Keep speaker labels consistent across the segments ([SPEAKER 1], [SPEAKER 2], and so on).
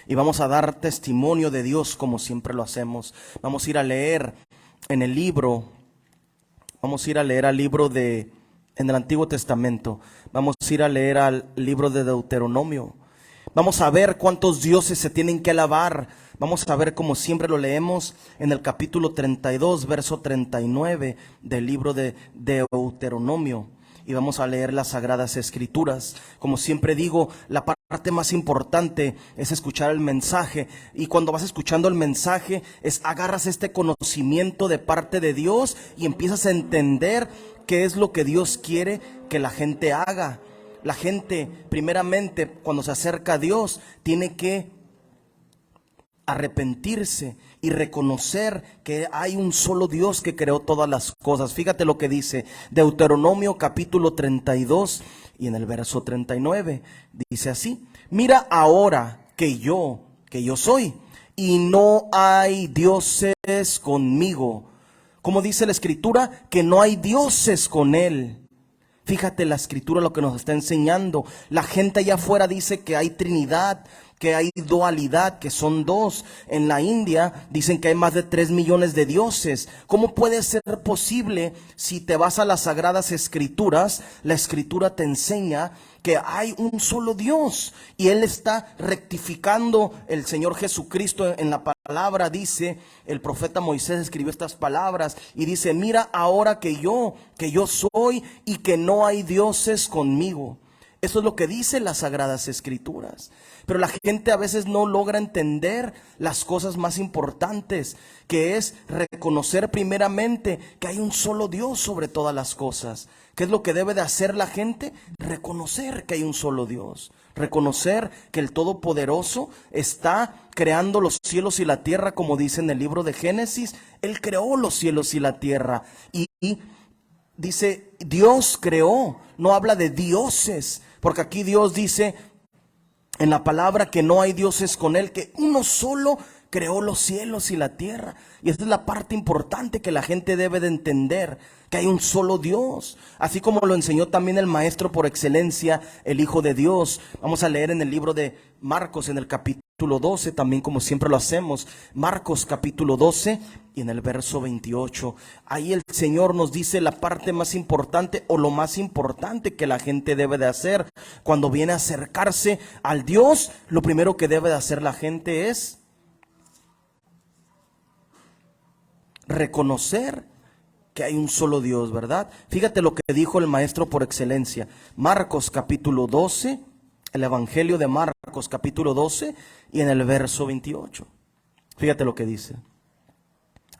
[SPEAKER 1] y vamos a dar testimonio de Dios como siempre lo hacemos. Vamos a ir a leer en el libro, en el Antiguo Testamento, vamos a ir a leer al libro de Deuteronomio. Vamos a ver cuántos dioses se tienen que alabar. Vamos a ver, como siempre lo leemos, en el capítulo 32, verso 39 del libro de Deuteronomio. Y vamos a leer las Sagradas Escrituras. Como siempre digo, la parte más importante es escuchar el mensaje. Y cuando vas escuchando el mensaje, agarras este conocimiento de parte de Dios y empiezas a entender qué es lo que Dios quiere que la gente haga. La gente, primeramente, cuando se acerca a Dios, tiene que arrepentirse y reconocer que hay un solo Dios que creó todas las cosas. Fíjate lo que dice Deuteronomio capítulo 32 y en el verso 39. Dice así: mira ahora que yo soy, y no hay dioses conmigo. Como dice la Escritura, que no hay dioses con él. Fíjate la Escritura lo que nos está enseñando. La gente allá afuera dice que hay Trinidad, que hay dualidad, que son dos. En la India dicen que hay más de 3 millones de dioses. ¿Cómo puede ser posible? Si te vas a las Sagradas Escrituras, la Escritura te enseña que hay un solo Dios, y Él está rectificando. El Señor Jesucristo en la palabra dice, el profeta Moisés escribió estas palabras y dice: mira ahora que yo soy y que no hay dioses conmigo. Eso es lo que dicen las Sagradas Escrituras. Pero la gente a veces no logra entender las cosas más importantes, que es reconocer primeramente que hay un solo Dios sobre todas las cosas. ¿Qué es lo que debe de hacer la gente? Reconocer que hay un solo Dios. Reconocer que el Todopoderoso está creando los cielos y la tierra, como dice en el libro de Génesis. Él creó los cielos y la tierra. Y dice, Dios creó, no habla de dioses. Porque aquí Dios dice en la palabra que no hay dioses con Él, que uno solo creó los cielos y la tierra. Y esta es la parte importante que la gente debe de entender, que hay un solo Dios. Así como lo enseñó también el maestro por excelencia, el Hijo de Dios. Vamos a leer en el libro de Marcos, en el capítulo 12, también como siempre lo hacemos. Marcos capítulo 12 y en el verso 28. Ahí el Señor nos dice la parte más importante, o lo más importante que la gente debe de hacer cuando viene a acercarse al Dios. Lo primero que debe de hacer la gente es reconocer que hay un solo Dios, ¿verdad? Fíjate lo que dijo el maestro por excelencia. Marcos capítulo 12, el Evangelio de Marcos capítulo 12 y en el verso 28. Fíjate lo que dice.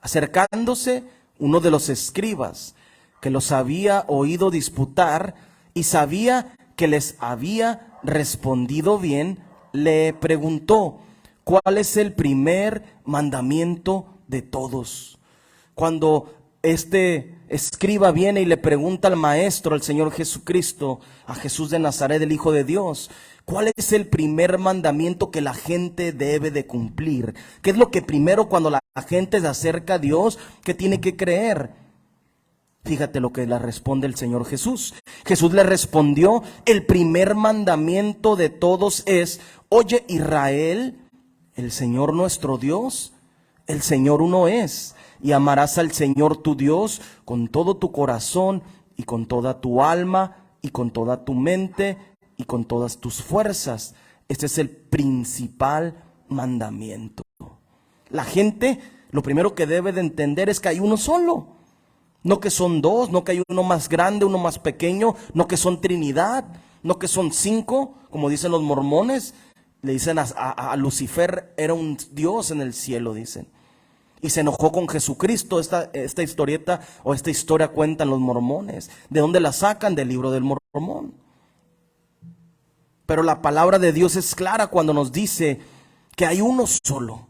[SPEAKER 1] Acercándose uno de los escribas que los había oído disputar y sabía que les había respondido bien, le preguntó: ¿cuál es el primer mandamiento de todos? Cuando este escriba viene y le pregunta al maestro, al Señor Jesucristo, a Jesús de Nazaret, el Hijo de Dios, ¿cuál es el primer mandamiento que la gente debe de cumplir? ¿Qué es lo que primero, cuando la gente se acerca a Dios, que tiene que creer? Fíjate lo que le responde el Señor Jesús. Jesús le respondió: el primer mandamiento de todos es: oye Israel, el Señor nuestro Dios, el Señor uno es. Y amarás al Señor tu Dios con todo tu corazón y con toda tu alma y con toda tu mente y con todas tus fuerzas. Este es el principal mandamiento. La gente lo primero que debe de entender es que hay uno solo. No que son dos, no que hay uno más grande, uno más pequeño, no que son Trinidad, no que son 5, como dicen los mormones. Le dicen a Lucifer era un dios en el cielo, dicen. Y se enojó con Jesucristo. Esta historieta o esta historia cuentan los mormones. ¿De dónde la sacan? Del libro del Mormón. Pero la palabra de Dios es clara cuando nos dice que hay uno solo,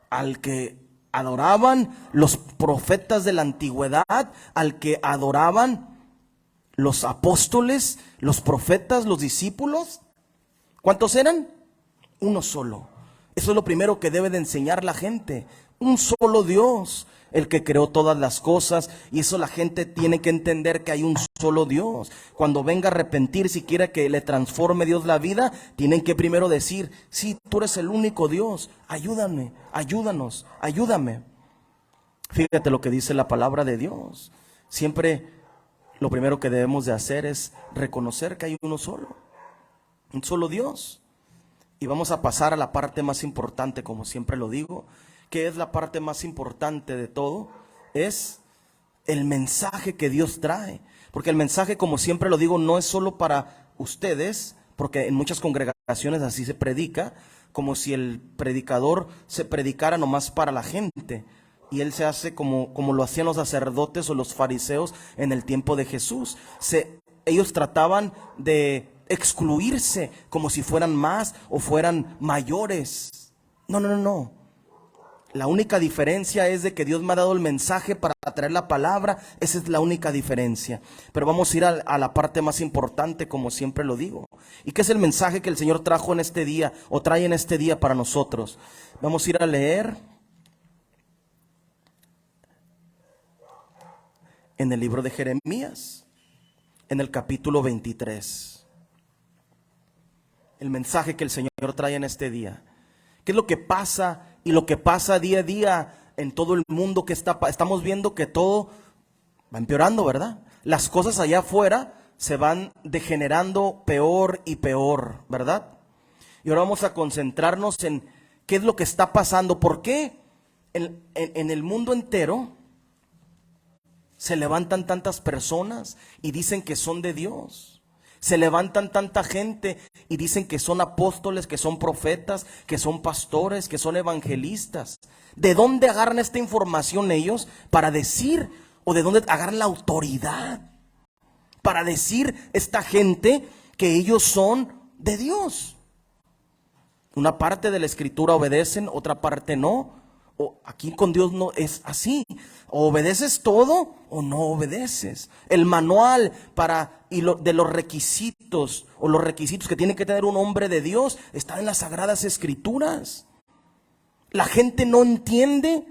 [SPEAKER 1] al que adoraban los profetas de la antigüedad, al que adoraban los apóstoles, los profetas, los discípulos. ¿Cuántos eran? Uno solo. Eso es lo primero que debe de enseñar la gente. Un solo Dios. el que creó todas las cosas, y eso la gente tiene que entender, que hay un solo Dios. Cuando venga a arrepentir, si quiere que le transforme Dios la vida, tienen que primero decir: sí, tú eres el único Dios, ayúdame, ayúdanos, ayúdame. Fíjate lo que dice la palabra de Dios. Siempre lo primero que debemos de hacer es reconocer que hay uno solo, un solo Dios. Y vamos a pasar a la parte más importante, como siempre lo digo. ¿Qué es la parte más importante de todo? Es el mensaje que Dios trae. Porque el mensaje, como siempre lo digo, no es solo para ustedes, porque en muchas congregaciones así se predica, como si el predicador se predicara nomás para la gente. Y él se hace como lo hacían los sacerdotes o los fariseos en el tiempo de Jesús. Ellos trataban de excluirse como si fueran más o fueran mayores. No. La única diferencia es de que Dios me ha dado el mensaje para traer la palabra. Esa es la única diferencia. Pero vamos a ir a la parte más importante, como siempre lo digo. ¿Y qué es el mensaje que el Señor trajo en este día, o trae en este día para nosotros? Vamos a ir a leer en el libro de Jeremías, en el capítulo 23. El mensaje que el Señor trae en este día. ¿Qué es lo que pasa y lo que pasa día a día en todo el mundo? Que estamos viendo que todo va empeorando, ¿verdad? Las cosas allá afuera se van degenerando peor y peor, ¿verdad? Y ahora vamos a concentrarnos en qué es lo que está pasando. ¿Por qué en el mundo entero se levantan tantas personas y dicen que son de Dios? Se levantan tanta gente y dicen que son apóstoles, que son profetas, que son pastores, que son evangelistas. ¿De dónde agarran esta información ellos para decir, o de dónde agarran la autoridad para decir esta gente que ellos son de Dios? Una parte de la escritura obedecen, otra parte no. O aquí con Dios no es así. O obedeces todo o no obedeces. El manual de los requisitos, o los requisitos que tiene que tener un hombre de Dios, está en las Sagradas Escrituras. La gente no entiende.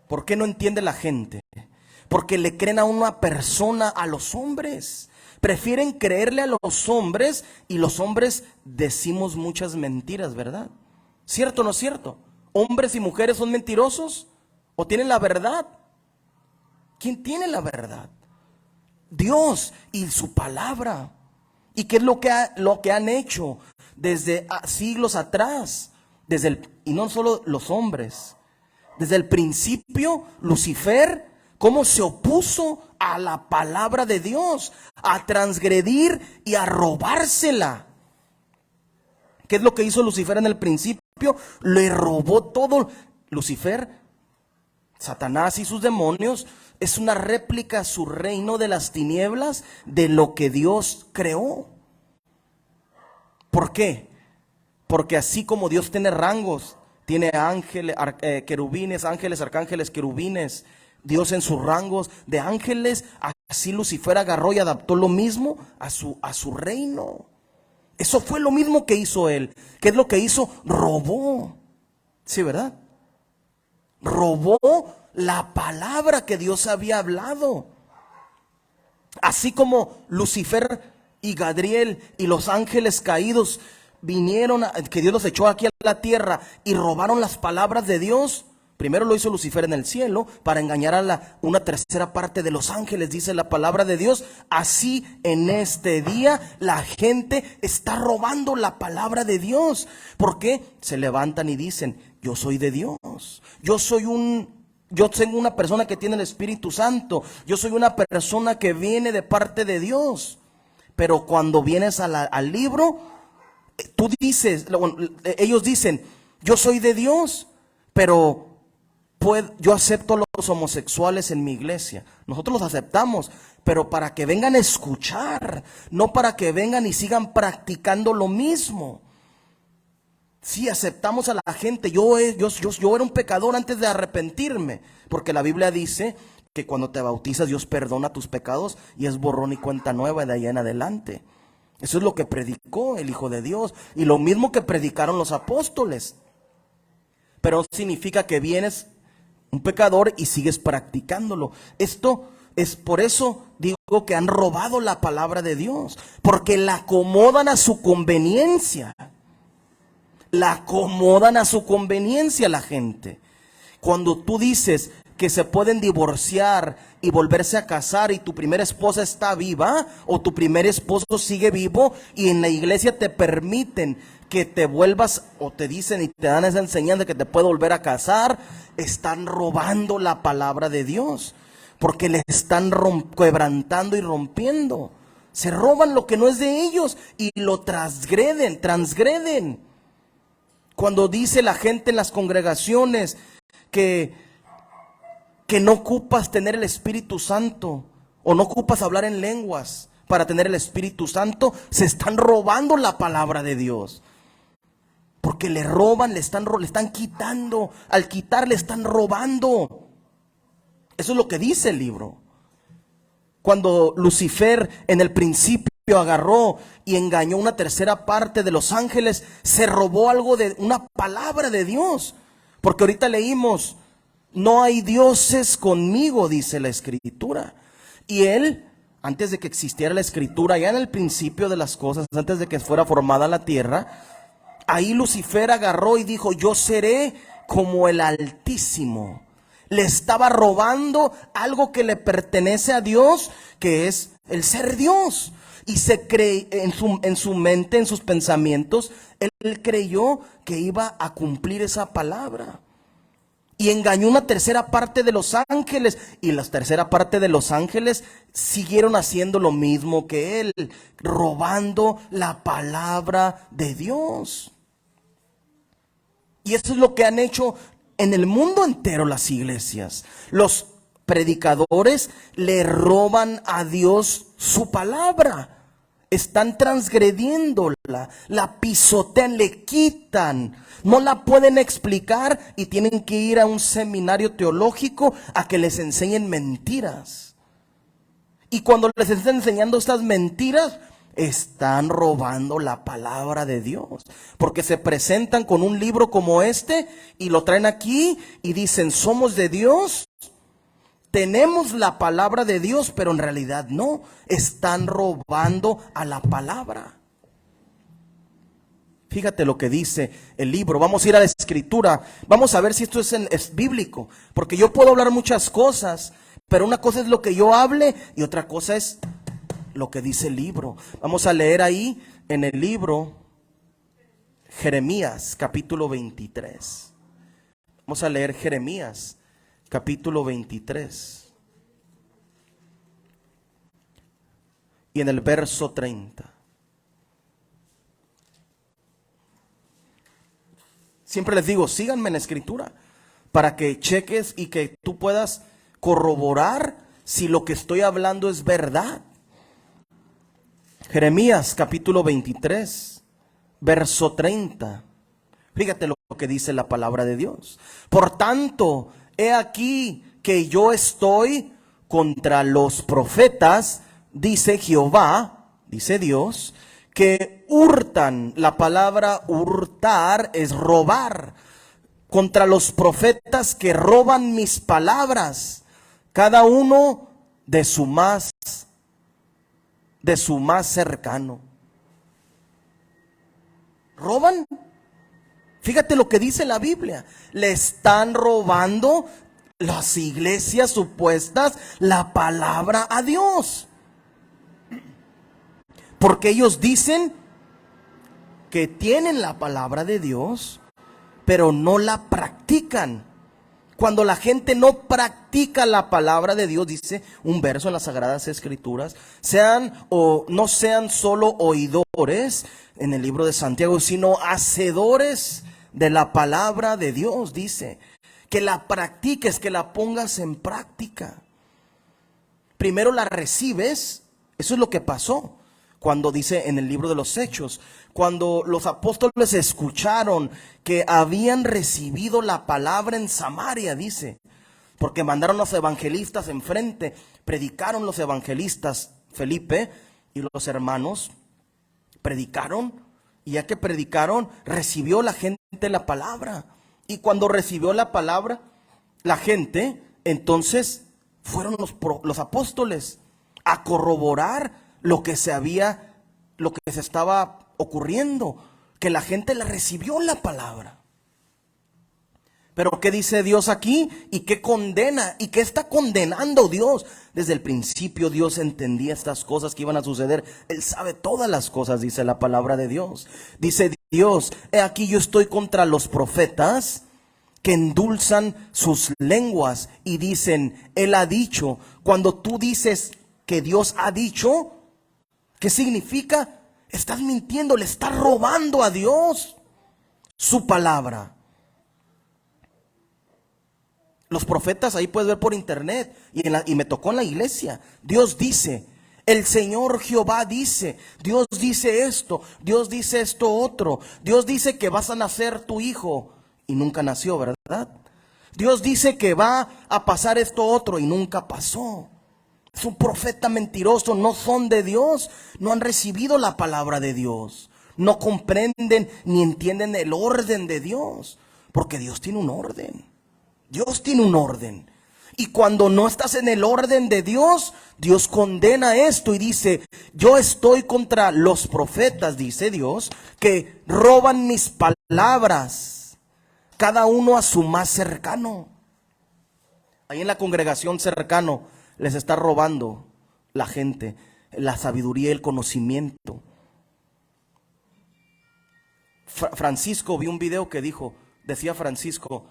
[SPEAKER 1] ¿Por qué no entiende la gente? Porque le creen a una persona, a los hombres. Prefieren creerle a los hombres, y los hombres decimos muchas mentiras, ¿verdad? ¿Cierto o no es cierto? ¿Hombres y mujeres son mentirosos? ¿O tienen la verdad? ¿Quién tiene la verdad? Dios y su palabra. ¿Y qué es lo que han hecho desde siglos atrás? Y no solo los hombres. Desde el principio, Lucifer, cómo se opuso a la palabra de Dios, a transgredir y a robársela. ¿Qué es lo que hizo Lucifer en el principio? Le robó todo. Lucifer, Satanás y sus demonios, es una réplica a su reino de las tinieblas de lo que Dios creó. ¿Por qué? Porque así como Dios tiene rangos, tiene ángeles, querubines, ángeles, arcángeles, querubines, Dios en sus rangos de ángeles, así Lucifer agarró y adaptó lo mismo a su reino. Eso fue lo mismo que hizo él. ¿Qué es lo que hizo? Robó. Sí, ¿verdad? Robó la palabra que Dios había hablado. Así como Lucifer y Gadriel y los ángeles caídos vinieron, que Dios los echó aquí a la tierra y robaron las palabras de Dios. Primero lo hizo Lucifer en el cielo para engañar a una tercera parte de los ángeles, dice la palabra de Dios. Así en este día la gente está robando la palabra de Dios. ¿Por qué? Se levantan y dicen: yo soy de Dios, yo tengo una persona que tiene el Espíritu Santo, yo soy una persona que viene de parte de Dios. Pero cuando vienes al libro, tú dices, ellos dicen: yo soy de Dios, pero yo acepto a los homosexuales en mi iglesia. Nosotros los aceptamos, pero para que vengan a escuchar, no para que vengan y sigan practicando lo mismo. Sí, aceptamos a la gente. Yo era un pecador antes de arrepentirme, porque la Biblia dice que cuando te bautizas Dios perdona tus pecados y es borrón y cuenta nueva de ahí en adelante. Eso es lo que predicó el Hijo de Dios, y lo mismo que predicaron los apóstoles. Pero no significa que vienes un pecador y sigues practicándolo. Esto es por eso digo que han robado la palabra de Dios, porque la acomodan a su conveniencia. La acomodan a su conveniencia la gente. Cuando tú dices que se pueden divorciar y volverse a casar y tu primera esposa está viva o tu primer esposo sigue vivo y en la iglesia te permiten que te vuelvas o te dicen y te dan esa enseñanza de que te puedes volver a casar, están robando la palabra de Dios porque le están quebrantando y rompiendo. Se roban lo que no es de ellos y lo transgreden. Cuando dice la gente en las congregaciones que no ocupas tener el Espíritu Santo o no ocupas hablar en lenguas para tener el Espíritu Santo, se están robando la palabra de Dios. Porque le roban, le están quitando, al quitar le están robando. Eso es lo que dice el libro. Cuando Lucifer en el principio agarró y engañó una tercera parte de los ángeles, se robó algo de una palabra de Dios. Porque ahorita leímos, no hay dioses conmigo, dice la Escritura. Y él, antes de que existiera la Escritura, ya en el principio de las cosas, antes de que fuera formada la tierra, ahí Lucifer agarró y dijo, yo seré como el Altísimo. Le estaba robando algo que le pertenece a Dios, que es el ser Dios. Y se cree en su mente, en sus pensamientos, él creyó que iba a cumplir esa palabra. Y engañó una tercera parte de los ángeles. Y la tercera parte de los ángeles siguieron haciendo lo mismo que él, robando la palabra de Dios. Y eso es lo que han hecho en el mundo entero las iglesias. Los predicadores le roban a Dios su palabra. Están transgrediéndola, la pisotean, le quitan. No la pueden explicar y tienen que ir a un seminario teológico a que les enseñen mentiras. Y cuando les están enseñando estas mentiras, están robando la palabra de Dios. Porque se presentan con un libro como este y lo traen aquí y dicen, somos de Dios. Tenemos la palabra de Dios, pero en realidad no. Están robando a la palabra. Fíjate lo que dice el libro. Vamos a ir a la Escritura. Vamos a ver si esto es bíblico. Porque yo puedo hablar muchas cosas, pero una cosa es lo que yo hable y otra cosa es lo que dice el libro. Vamos a leer ahí en el libro Jeremías, capítulo 23. Vamos a leer Jeremías, capítulo 23. Y en el verso 30. Siempre les digo, síganme en la Escritura para que cheques y que tú puedas corroborar si lo que estoy hablando es verdad. Jeremías capítulo 23, verso 30. Fíjate lo que dice la palabra de Dios. Por tanto, he aquí que yo estoy contra los profetas, dice Jehová, dice Dios, que hurtan. La palabra hurtar es robar. Contra los profetas que roban mis palabras, cada uno de su más cercano. ¿Roban? Fíjate lo que dice la Biblia. Le están robando las iglesias supuestas la palabra a Dios. Porque ellos dicen que tienen la palabra de Dios, pero no la practican. Cuando la gente no practica la palabra de Dios, dice un verso en las Sagradas Escrituras, no sean solo oidores en el libro de Santiago, sino hacedores de la palabra de Dios. Dice que la practiques, que la pongas en práctica. Primero la recibes. Eso es lo que pasó cuando dice en el libro de los Hechos, cuando los apóstoles escucharon que habían recibido la palabra en Samaria, dice, porque mandaron los evangelistas enfrente, predicaron los evangelistas, Felipe y los hermanos, predicaron, y ya que predicaron, recibió la gente la palabra, y cuando recibió la palabra, la gente, entonces fueron los apóstoles a corroborar lo que se estaba ocurriendo, que la gente le recibió la palabra. Pero ¿qué dice Dios aquí? ¿Y qué condena? ¿Y qué está condenando Dios? Desde el principio Dios entendía estas cosas que iban a suceder. Él sabe todas las cosas, dice la palabra de Dios. Dice Dios, he aquí yo estoy contra los profetas que endulzan sus lenguas y dicen, Él ha dicho. Cuando tú dices que Dios ha dicho, ¿qué significa? Estás mintiendo, le estás robando a Dios su palabra. Los profetas, ahí puedes ver por internet, y me tocó en la iglesia. Dios dice, el Señor Jehová dice, Dios dice esto otro. Dios dice que vas a nacer tu hijo y nunca nació, ¿verdad? Dios dice que va a pasar esto otro y nunca pasó. Es un profeta mentiroso, no son de Dios, no han recibido la palabra de Dios, no comprenden ni entienden el orden de Dios, porque Dios tiene un orden. Dios tiene un orden. Y cuando no estás en el orden de Dios, Dios condena esto y dice, yo estoy contra los profetas, dice Dios, que roban mis palabras, cada uno a su más cercano. Ahí en la congregación cercano les está robando la gente la sabiduría y el conocimiento. Francisco, vi un video que decía Francisco,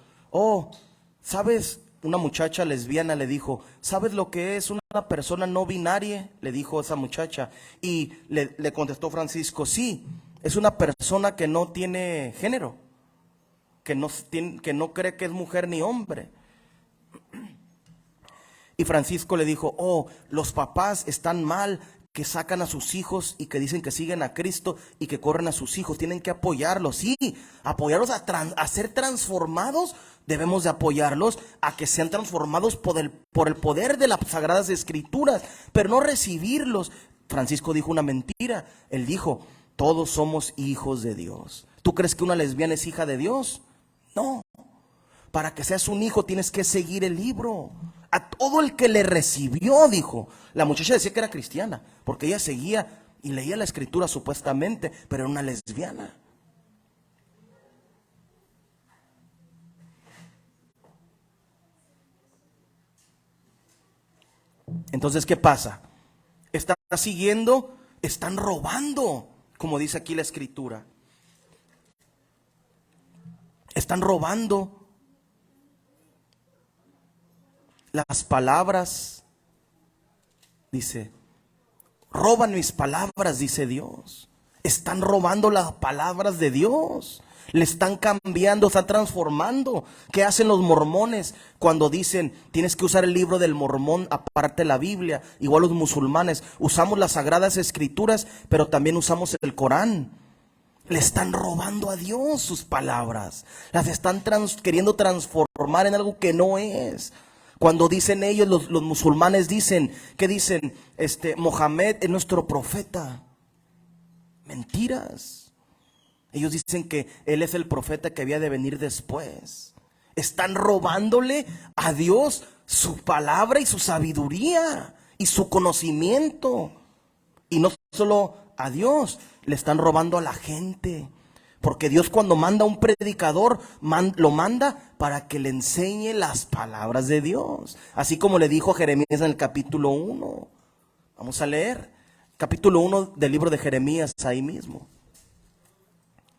[SPEAKER 1] ¿sabes? Una muchacha lesbiana le dijo, ¿sabes lo que es una persona no binaria? Le dijo esa muchacha. Y le contestó Francisco, sí, es una persona que no tiene género, que no cree que es mujer ni hombre. Y Francisco le dijo, los papás están mal, que sacan a sus hijos y que dicen que siguen a Cristo y que corren a sus hijos. Tienen que apoyarlos, sí, apoyarlos a ser transformados. Debemos de apoyarlos a que sean transformados por el poder de las Sagradas Escrituras, pero no recibirlos. Francisco dijo una mentira. Él dijo, todos somos hijos de Dios. ¿Tú crees que una lesbiana es hija de Dios? No. Para que seas un hijo tienes que seguir el libro. A todo el que le recibió, dijo. La muchacha decía que era cristiana, porque ella seguía y leía la escritura supuestamente, pero era una lesbiana. Entonces, ¿qué pasa? Están siguiendo, están robando, como dice aquí la escritura. Están robando las palabras, dice, roban mis palabras, dice Dios. Están robando las palabras de Dios. Le están cambiando, están transformando. ¿Qué hacen los mormones cuando dicen tienes que usar el libro del mormón aparte de la Biblia? Igual los musulmanes, usamos las Sagradas Escrituras, pero también usamos el Corán. Le están robando a Dios sus palabras. Las están queriendo transformar en algo que no es. Cuando dicen ellos, los musulmanes dicen, ¿qué dicen? Mohamed es nuestro profeta. Mentiras. Ellos dicen que él es el profeta que había de venir después. Están robándole a Dios su palabra y su sabiduría y su conocimiento. Y no solo a Dios, le están robando a la gente. Porque Dios cuando manda a un predicador, lo manda para que le enseñe las palabras de Dios. Así como le dijo a Jeremías en el capítulo 1. Vamos a leer. Capítulo 1 del libro de Jeremías ahí mismo.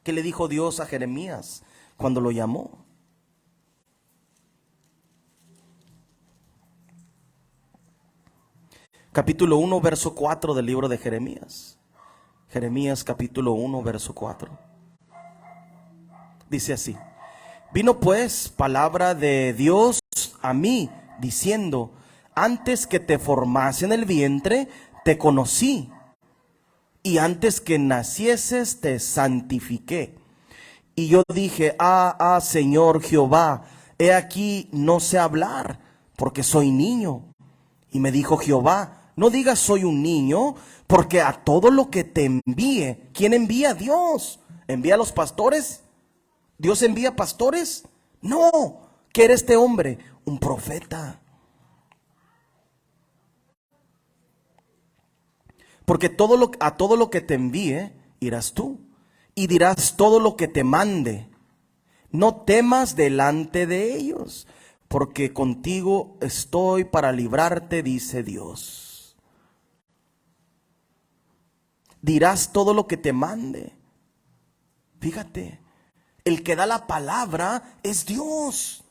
[SPEAKER 1] ¿Qué le dijo Dios a Jeremías cuando lo llamó? Capítulo 1, verso 4 del libro de Jeremías. Jeremías capítulo 1, verso 4. Dice así: vino pues palabra de Dios a mí, diciendo, antes que te formase en el vientre, te conocí, y antes que nacieses, te santifiqué. Y yo dije, Señor Jehová, he aquí no sé hablar, porque soy niño. Y me dijo Jehová, no digas soy un niño, porque a todo lo que te envíe, ¿quién envía? Dios. ¿Envía a los pastores? ¿Dios envía pastores? No, ¿Qué era este hombre? Un profeta. Porque a todo lo que te envíe, irás tú, y dirás todo lo que te mande. No temas delante de ellos, porque contigo estoy para librarte, dice Dios. Dirás todo lo que te mande. Fíjate, el que da la palabra es Dios.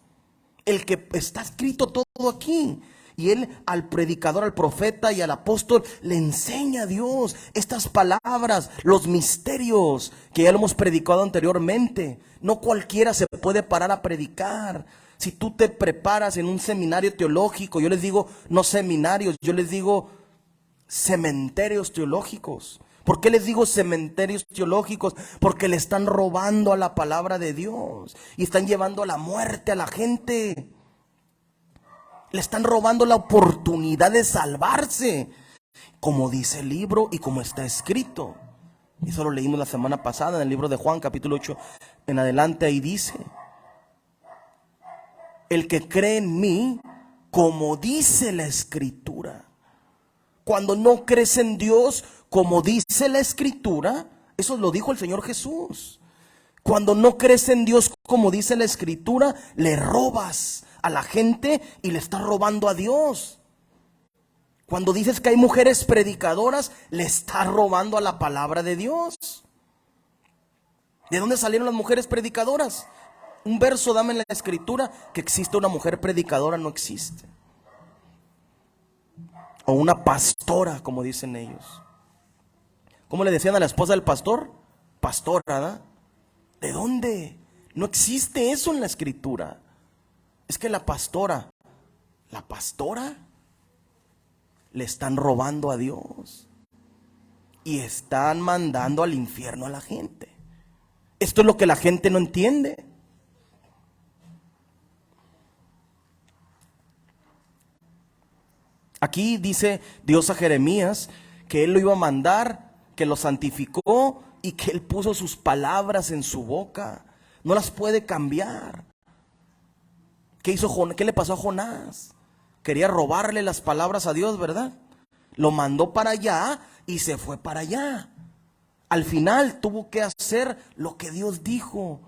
[SPEAKER 1] El que está escrito todo aquí. Y él al predicador, al profeta y al apóstol le enseña a Dios estas palabras, los misterios que ya lo hemos predicado anteriormente. No cualquiera se puede parar a predicar. Si tú te preparas en un seminario teológico, yo les digo no seminarios, yo les digo cementerios teológicos. ¿Por qué les digo cementerios teológicos? Porque le están robando a la palabra de Dios y están llevando a la muerte a la gente. Le están robando la oportunidad de salvarse, como dice el libro y como está escrito. Eso lo leímos la semana pasada en el libro de Juan, capítulo 8 en adelante. Ahí dice: el que cree en mí, como dice la escritura. Cuando no crees en Dios, como dice la escritura, eso lo dijo el Señor Jesús. Cuando no crees en Dios, como dice la escritura, le robas a la gente y le estás robando a Dios. Cuando dices que hay mujeres predicadoras, le estás robando a la palabra de Dios. ¿De dónde salieron las mujeres predicadoras? Un verso, dame en la escritura que existe una mujer predicadora, no existe. O una pastora, como dicen ellos. ¿Cómo le decían a la esposa del pastor? Pastora, ¿verdad? ¿De dónde? No existe eso en la escritura. Es que la pastora le están robando a Dios y están mandando al infierno a la gente. Esto es lo que la gente no entiende. Aquí dice Dios a Jeremías que él lo iba a mandar, que lo santificó y que él puso sus palabras en su boca. No las puede cambiar. ¿Qué hizo Jonás? ¿Qué le pasó a Jonás? Quería robarle las palabras a Dios, ¿verdad? Lo mandó para allá y se fue para allá. Al final tuvo que hacer lo que Dios dijo,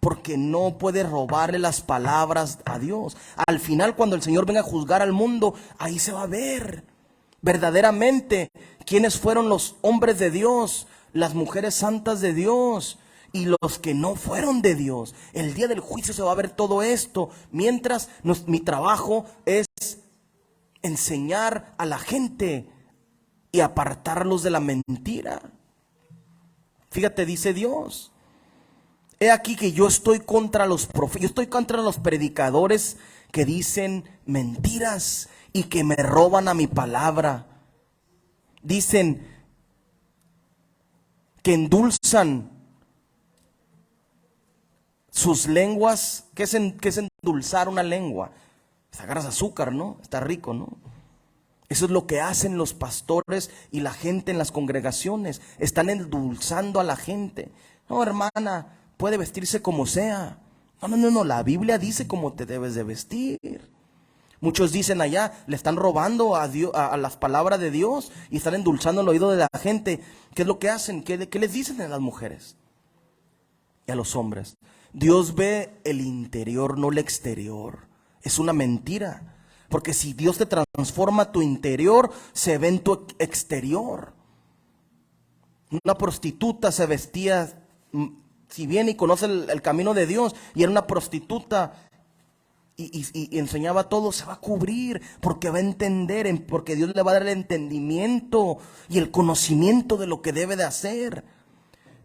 [SPEAKER 1] porque no puede robarle las palabras a Dios. Al final, cuando el Señor venga a juzgar al mundo, ahí se va a ver verdaderamente quiénes fueron los hombres de Dios, las mujeres santas de Dios y los que no fueron de Dios. El día del juicio se va a ver todo esto. Mientras mi trabajo es enseñar a la gente y apartarlos de la mentira. Fíjate, dice Dios: he aquí que yo estoy contra los profetas, yo estoy contra los predicadores que dicen mentiras y que me roban a mi palabra. Dicen que endulzan sus lenguas. ¿Qué es endulzar una lengua? Agarras azúcar, ¿no? Está rico, ¿no? Eso es lo que hacen los pastores y la gente en las congregaciones. Están endulzando a la gente. No, hermana, puede vestirse como sea. No, la Biblia dice cómo te debes de vestir. Muchos dicen allá, le están robando a Dios, a las palabras de Dios, y están endulzando el oído de la gente. ¿Qué es lo que hacen? ¿Qué les dicen a las mujeres y a los hombres? Dios ve el interior, no el exterior. Es una mentira. Porque si Dios te transforma tu interior, se ve en tu exterior. Una prostituta se vestía, si bien y conoce el camino de Dios, y era una prostituta y enseñaba todo, se va a cubrir, porque va a entender, porque Dios le va a dar el entendimiento y el conocimiento de lo que debe de hacer.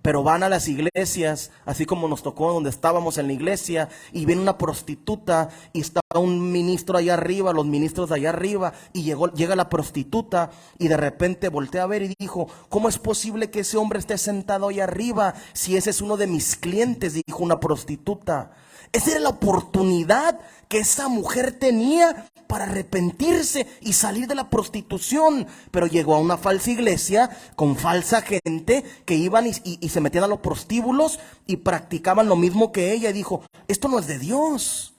[SPEAKER 1] Pero van a las iglesias, así como nos tocó donde estábamos en la iglesia, y ven una prostituta y está un ministro allá arriba, los ministros de allá arriba, y llega la prostituta y de repente voltea a ver y dijo: ¿cómo es posible que ese hombre esté sentado ahí arriba si ese es uno de mis clientes? Dijo una prostituta. Esa era la oportunidad que esa mujer tenía para arrepentirse y salir de la prostitución. Pero llegó a una falsa iglesia con falsa gente que iban y se metían a los prostíbulos y practicaban lo mismo que ella. Y dijo: esto no es de Dios.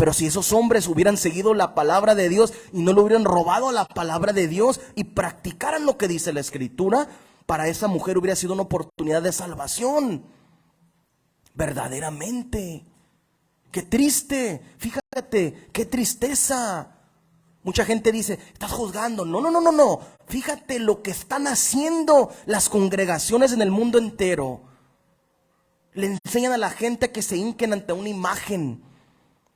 [SPEAKER 1] Pero si esos hombres hubieran seguido la palabra de Dios y no le hubieran robado a la palabra de Dios y practicaran lo que dice la Escritura, para esa mujer hubiera sido una oportunidad de salvación. Verdaderamente. Qué triste. Fíjate, qué tristeza. Mucha gente dice, estás juzgando. No, no, no, no, no. Fíjate lo que están haciendo las congregaciones en el mundo entero. Le enseñan a la gente que se hinquen ante una imagen.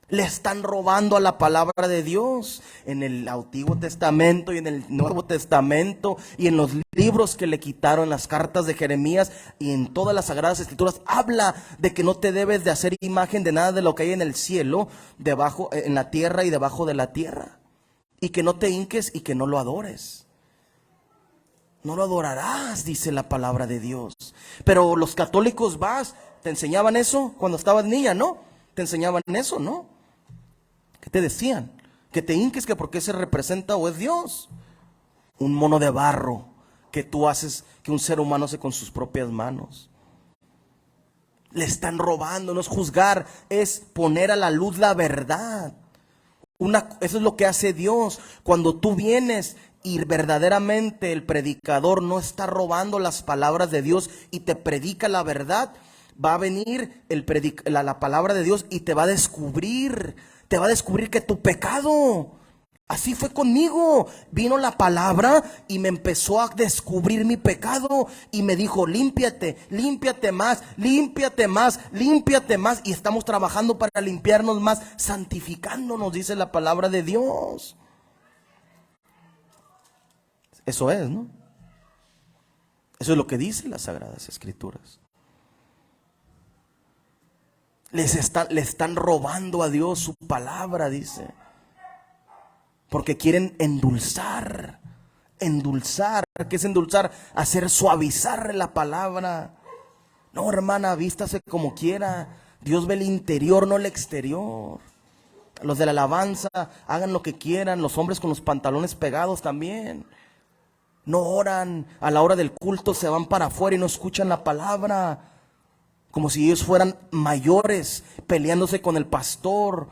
[SPEAKER 1] Le están robando a la palabra de Dios. En el Antiguo Testamento y en el Nuevo Testamento y en los libros que le quitaron, las cartas de Jeremías y en todas las Sagradas Escrituras, habla de que no te debes de hacer imagen de nada de lo que hay en el cielo, debajo, en la tierra y debajo de la tierra. Y que no te hinques y que no lo adores. No lo adorarás, dice la palabra de Dios. Pero los católicos te enseñaban eso cuando estabas niña, ¿no? Te enseñaban eso, ¿no? ¿Qué te decían? Que te hinques, que porque se representa o es Dios. Un mono de barro que tú haces que un ser humano hace con sus propias manos. Le están robando, no es juzgar, es poner a la luz la verdad. Eso es lo que hace Dios. Cuando tú vienes y verdaderamente el predicador no está robando las palabras de Dios y te predica la verdad, va a venir la palabra de Dios y te va a descubrir que tu pecado. Así fue conmigo. Vino la palabra y me empezó a descubrir mi pecado y me dijo, límpiate, límpiate más, límpiate más, límpiate más. Y estamos trabajando para limpiarnos más, santificándonos, dice la palabra de Dios. Eso es, ¿no? Eso es lo que dicen las Sagradas Escrituras. Le están robando a Dios su palabra, dice. Porque quieren endulzar. Endulzar. ¿Qué es endulzar? Hacer suavizar la palabra. No, hermana, vístase como quiera. Dios ve el interior, no el exterior. Los de la alabanza, hagan lo que quieran. Los hombres con los pantalones pegados también. No oran. A la hora del culto se van para afuera y no escuchan la palabra. Como si ellos fueran mayores, peleándose con el pastor.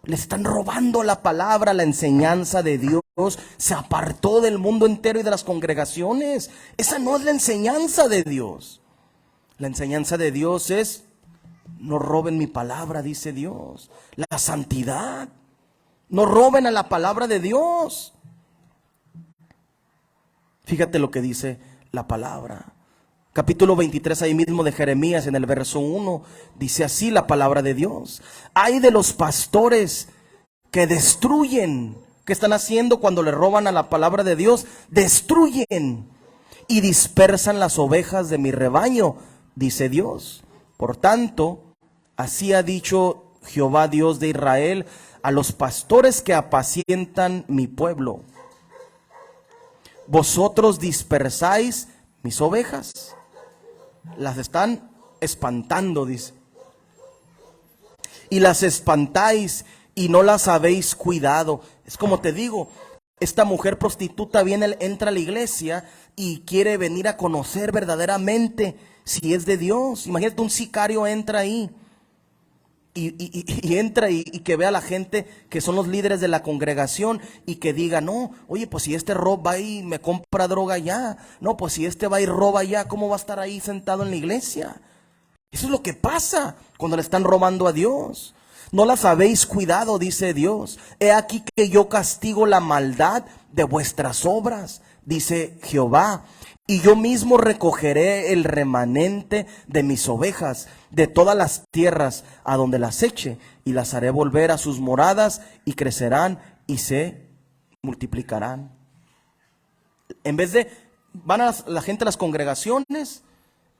[SPEAKER 1] Le están robando la palabra, la enseñanza de Dios. Se apartó del mundo entero y de las congregaciones. Esa no es la enseñanza de Dios. La enseñanza de Dios es, no roben mi palabra, dice Dios. La santidad. No roben a la palabra de Dios. Fíjate lo que dice la palabra. Capítulo 23 ahí mismo de Jeremías, en el verso 1, dice así la palabra de Dios. Ay de los pastores que destruyen. ¿Qué están haciendo cuando le roban a la palabra de Dios? Destruyen y dispersan las ovejas de mi rebaño, dice Dios. Por tanto, así ha dicho Jehová Dios de Israel a los pastores que apacientan mi pueblo. Vosotros dispersáis mis ovejas. Las están espantando, dice. Y las espantáis y no las habéis cuidado. Es como te digo, esta mujer prostituta entra a la iglesia y quiere venir a conocer verdaderamente si es de Dios. Imagínate, un sicario entra ahí y entra y que vea a la gente que son los líderes de la congregación y que diga, no, oye, pues si este va y me compra droga ya, no, pues si este va y roba ya, ¿cómo va a estar ahí sentado en la iglesia? Eso es lo que pasa cuando le están robando a Dios. No las habéis cuidado, dice Dios. He aquí que yo castigo la maldad de vuestras obras, dice Jehová. Y yo mismo recogeré el remanente de mis ovejas de todas las tierras a donde las eche, y las haré volver a sus moradas, y crecerán y se multiplicarán. En vez de, van a la gente a las congregaciones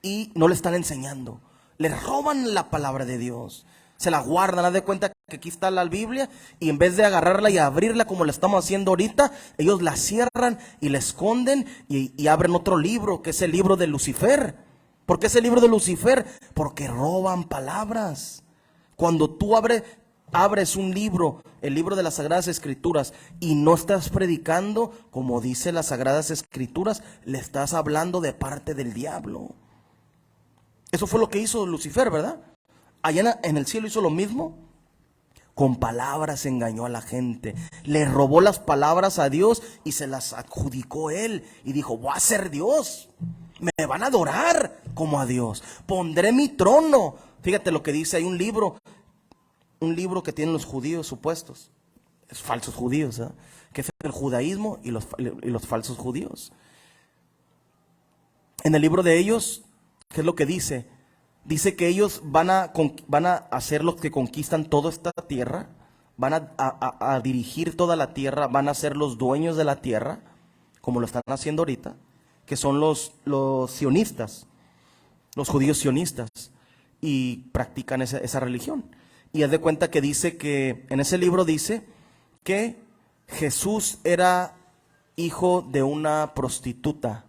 [SPEAKER 1] y no le están enseñando. Le roban la palabra de Dios. Se la guardan, haz de cuenta que aquí está la Biblia, y en vez de agarrarla y abrirla como lo estamos haciendo ahorita, ellos la cierran y la esconden y abren otro libro, que es el libro de Lucifer. ¿Por qué es el libro de Lucifer? Porque roban palabras. Cuando tú abres un libro, el libro de las Sagradas Escrituras, y no estás predicando como dice las Sagradas Escrituras, le estás hablando de parte del diablo. Eso fue lo que hizo Lucifer, ¿verdad? Allá en el cielo hizo lo mismo. Con palabras engañó a la gente. Le robó las palabras a Dios y se las adjudicó él. Y dijo, voy a ser Dios. Me van a adorar como a Dios. Pondré mi trono. Fíjate lo que dice, hay un libro que tienen los judíos supuestos. Es falsos judíos, ¿eh? Que es el judaísmo y los falsos judíos. En el libro de ellos, ¿qué es lo que dice? Dice que ellos van a hacer los que conquistan toda esta tierra, van a dirigir toda la tierra, van a ser los dueños de la tierra, como lo están haciendo ahorita, que son los sionistas, los judíos sionistas, y practican esa religión. Y haz de cuenta que dice que, en ese libro dice que Jesús era hijo de una prostituta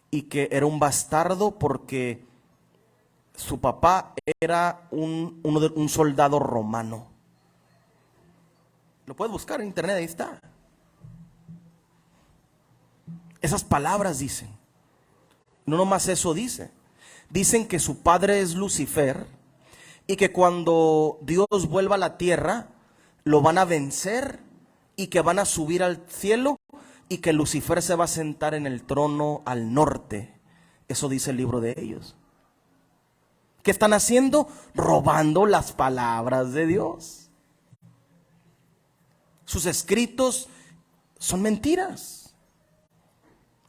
[SPEAKER 1] y que era un bastardo porque su papá era un soldado romano. Lo puedes buscar en internet, ahí está. Esas palabras dicen. No nomás eso dice. Dicen que su padre es Lucifer y que cuando Dios vuelva a la tierra, lo van a vencer y que van a subir al cielo y que Lucifer se va a sentar en el trono al norte. Eso dice el libro de ellos. ¿Qué están haciendo? Robando las palabras de Dios. Sus escritos son mentiras.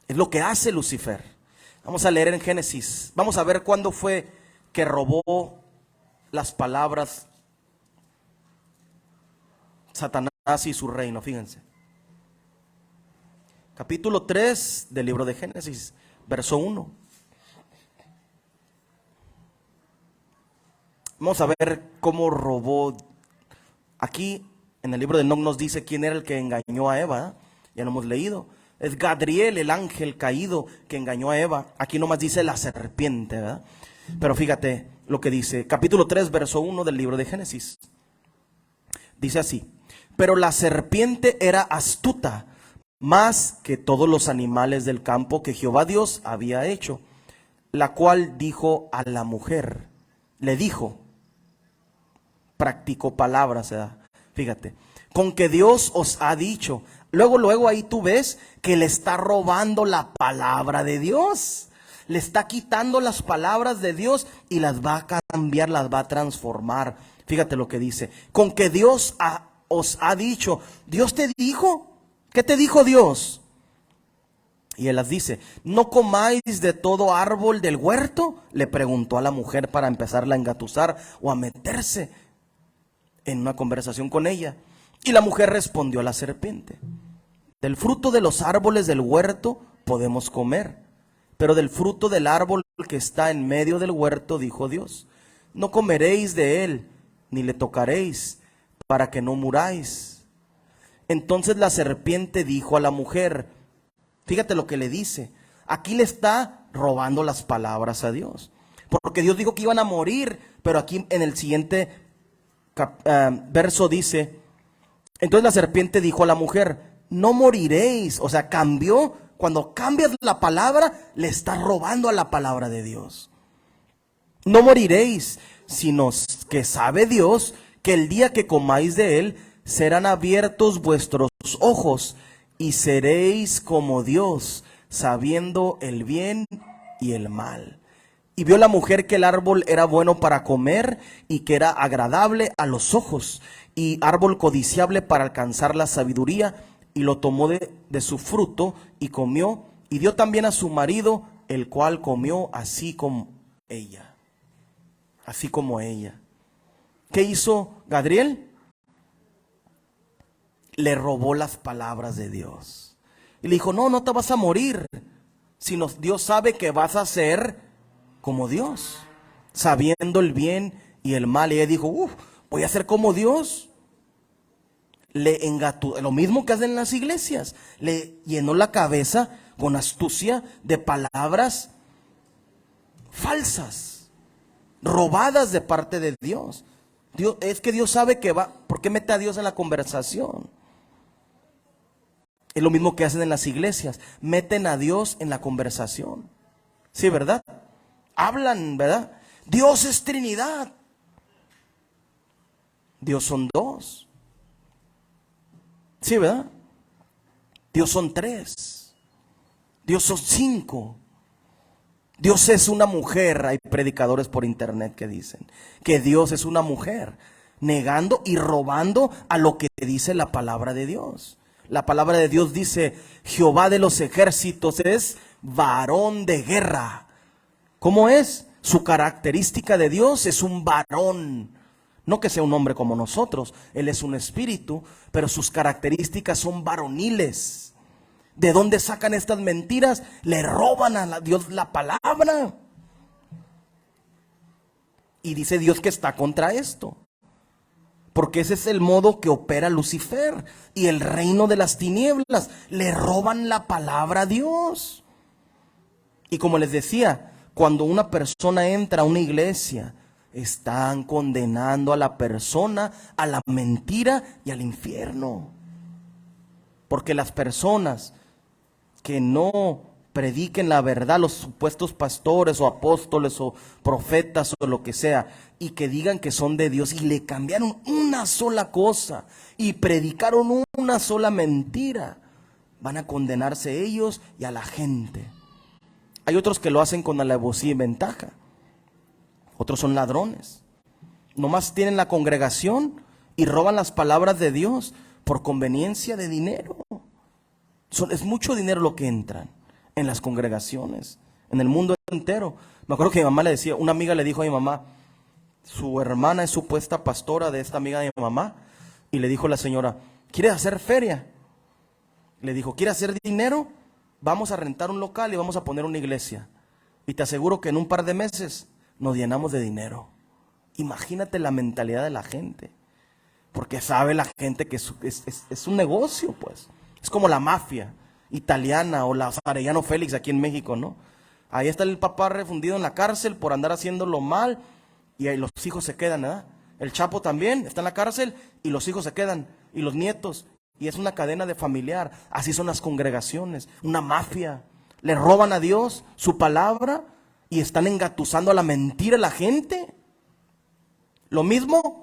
[SPEAKER 1] Es lo que hace Lucifer. Vamos a leer en Génesis. Vamos a ver cuándo fue que robó las palabras Satanás y su reino. Fíjense. Capítulo 3 del libro de Génesis, verso 1. Vamos a ver cómo robó. Aquí en el libro de Enoc nos dice quién era el que engañó a Eva. Ya lo hemos leído. Es Gadriel, el ángel caído que engañó a Eva. Aquí nomás dice la serpiente, ¿verdad? Pero fíjate lo que dice. Capítulo 3, verso 1 del libro de Génesis. Dice así. Pero la serpiente era astuta más que todos los animales del campo que Jehová Dios había hecho. La cual dijo a la mujer. Le dijo. Practicó palabras, ¿verdad? Fíjate, con que Dios os ha dicho. Luego ahí tú ves que le está robando la palabra de Dios. Le está quitando las palabras de Dios y las va a cambiar, las va a transformar. Fíjate lo que dice. Con que Dios os ha dicho. ¿Dios te dijo? ¿Qué te dijo Dios? Y él las dice, ¿no comáis de todo árbol del huerto? Le preguntó a la mujer para empezarla a engatusar o a meterse en una conversación con ella. Y la mujer respondió a la serpiente, del fruto de los árboles del huerto podemos comer, pero del fruto del árbol que está en medio del huerto, dijo Dios, no comeréis de él, ni le tocaréis, para que no muráis. Entonces la serpiente dijo a la mujer, fíjate lo que le dice, aquí le está robando las palabras a Dios, porque Dios dijo que iban a morir, pero aquí en el siguiente verso dice, entonces la serpiente dijo a la mujer, no moriréis. O sea, cambió. Cuando cambias la palabra, le estás robando a la palabra de Dios. No moriréis, sino que sabe Dios que el día que comáis de él, serán abiertos vuestros ojos y seréis como Dios, sabiendo el bien y el mal. Y vio la mujer que el árbol era bueno para comer y que era agradable a los ojos y árbol codiciable para alcanzar la sabiduría, y lo tomó de su fruto y comió y dio también a su marido, el cual comió así como ella. Así como ella. ¿Qué hizo Gadriel? Le robó las palabras de Dios. Y le dijo, no te vas a morir, sino Dios sabe que vas a ser como Dios, sabiendo el bien y el mal. Y ella dijo, voy a ser como Dios. Le engató, lo mismo que hacen en las iglesias, le llenó la cabeza con astucia de palabras falsas, robadas de parte de Dios. Es que Dios sabe que va. ¿Por qué mete a Dios en la conversación? Es lo mismo que hacen en las iglesias, meten a Dios en la conversación. Sí, ¿verdad? Hablan, ¿verdad? Dios es Trinidad. Dios son dos. Sí, ¿verdad? Dios son tres. Dios son cinco. Dios es una mujer. Hay predicadores por internet que dicen que Dios es una mujer, negando y robando a lo que dice la palabra de Dios. La palabra de Dios dice: Jehová de los ejércitos es varón de guerra. ¿Cómo es? Su característica de Dios es un varón. No que sea un hombre como nosotros, Él es un espíritu, pero sus características son varoniles. ¿De dónde sacan estas mentiras? Le roban a Dios la palabra. Y dice Dios que está contra esto, porque ese es el modo que opera Lucifer y el reino de las tinieblas. Le roban la palabra a Dios. Y como les decía, cuando una persona entra a una iglesia, están condenando a la persona a la mentira y al infierno. Porque las personas que no prediquen la verdad, los supuestos pastores o apóstoles o profetas o lo que sea, y que digan que son de Dios y le cambiaron una sola cosa y predicaron una sola mentira, van a condenarse ellos y a la gente. Hay otros que lo hacen con alevosía y ventaja. Otros son ladrones. Nomás tienen la congregación y roban las palabras de Dios por conveniencia de dinero. Es mucho dinero lo que entran en las congregaciones, en el mundo entero. Me acuerdo que mi mamá le decía, una amiga le dijo a mi mamá, su hermana es supuesta pastora de esta amiga de mi mamá, y le dijo la señora: ¿quieres hacer feria? Le dijo: ¿quieres hacer dinero? Vamos a rentar un local y vamos a poner una iglesia, y te aseguro que en un par de meses nos llenamos de dinero. Imagínate la mentalidad de la gente, porque sabe la gente que es un negocio, pues. Es como la mafia italiana o la Arellano Félix aquí en México, ¿no? Ahí está el papá refundido en la cárcel por andar haciéndolo mal, y ahí los hijos se quedan, ¿verdad? El Chapo también está en la cárcel y los hijos se quedan, y los nietos, y es una cadena de familiar. Así son las congregaciones, una mafia. Le roban a Dios su palabra y están engatusando a la mentira a la gente. Lo mismo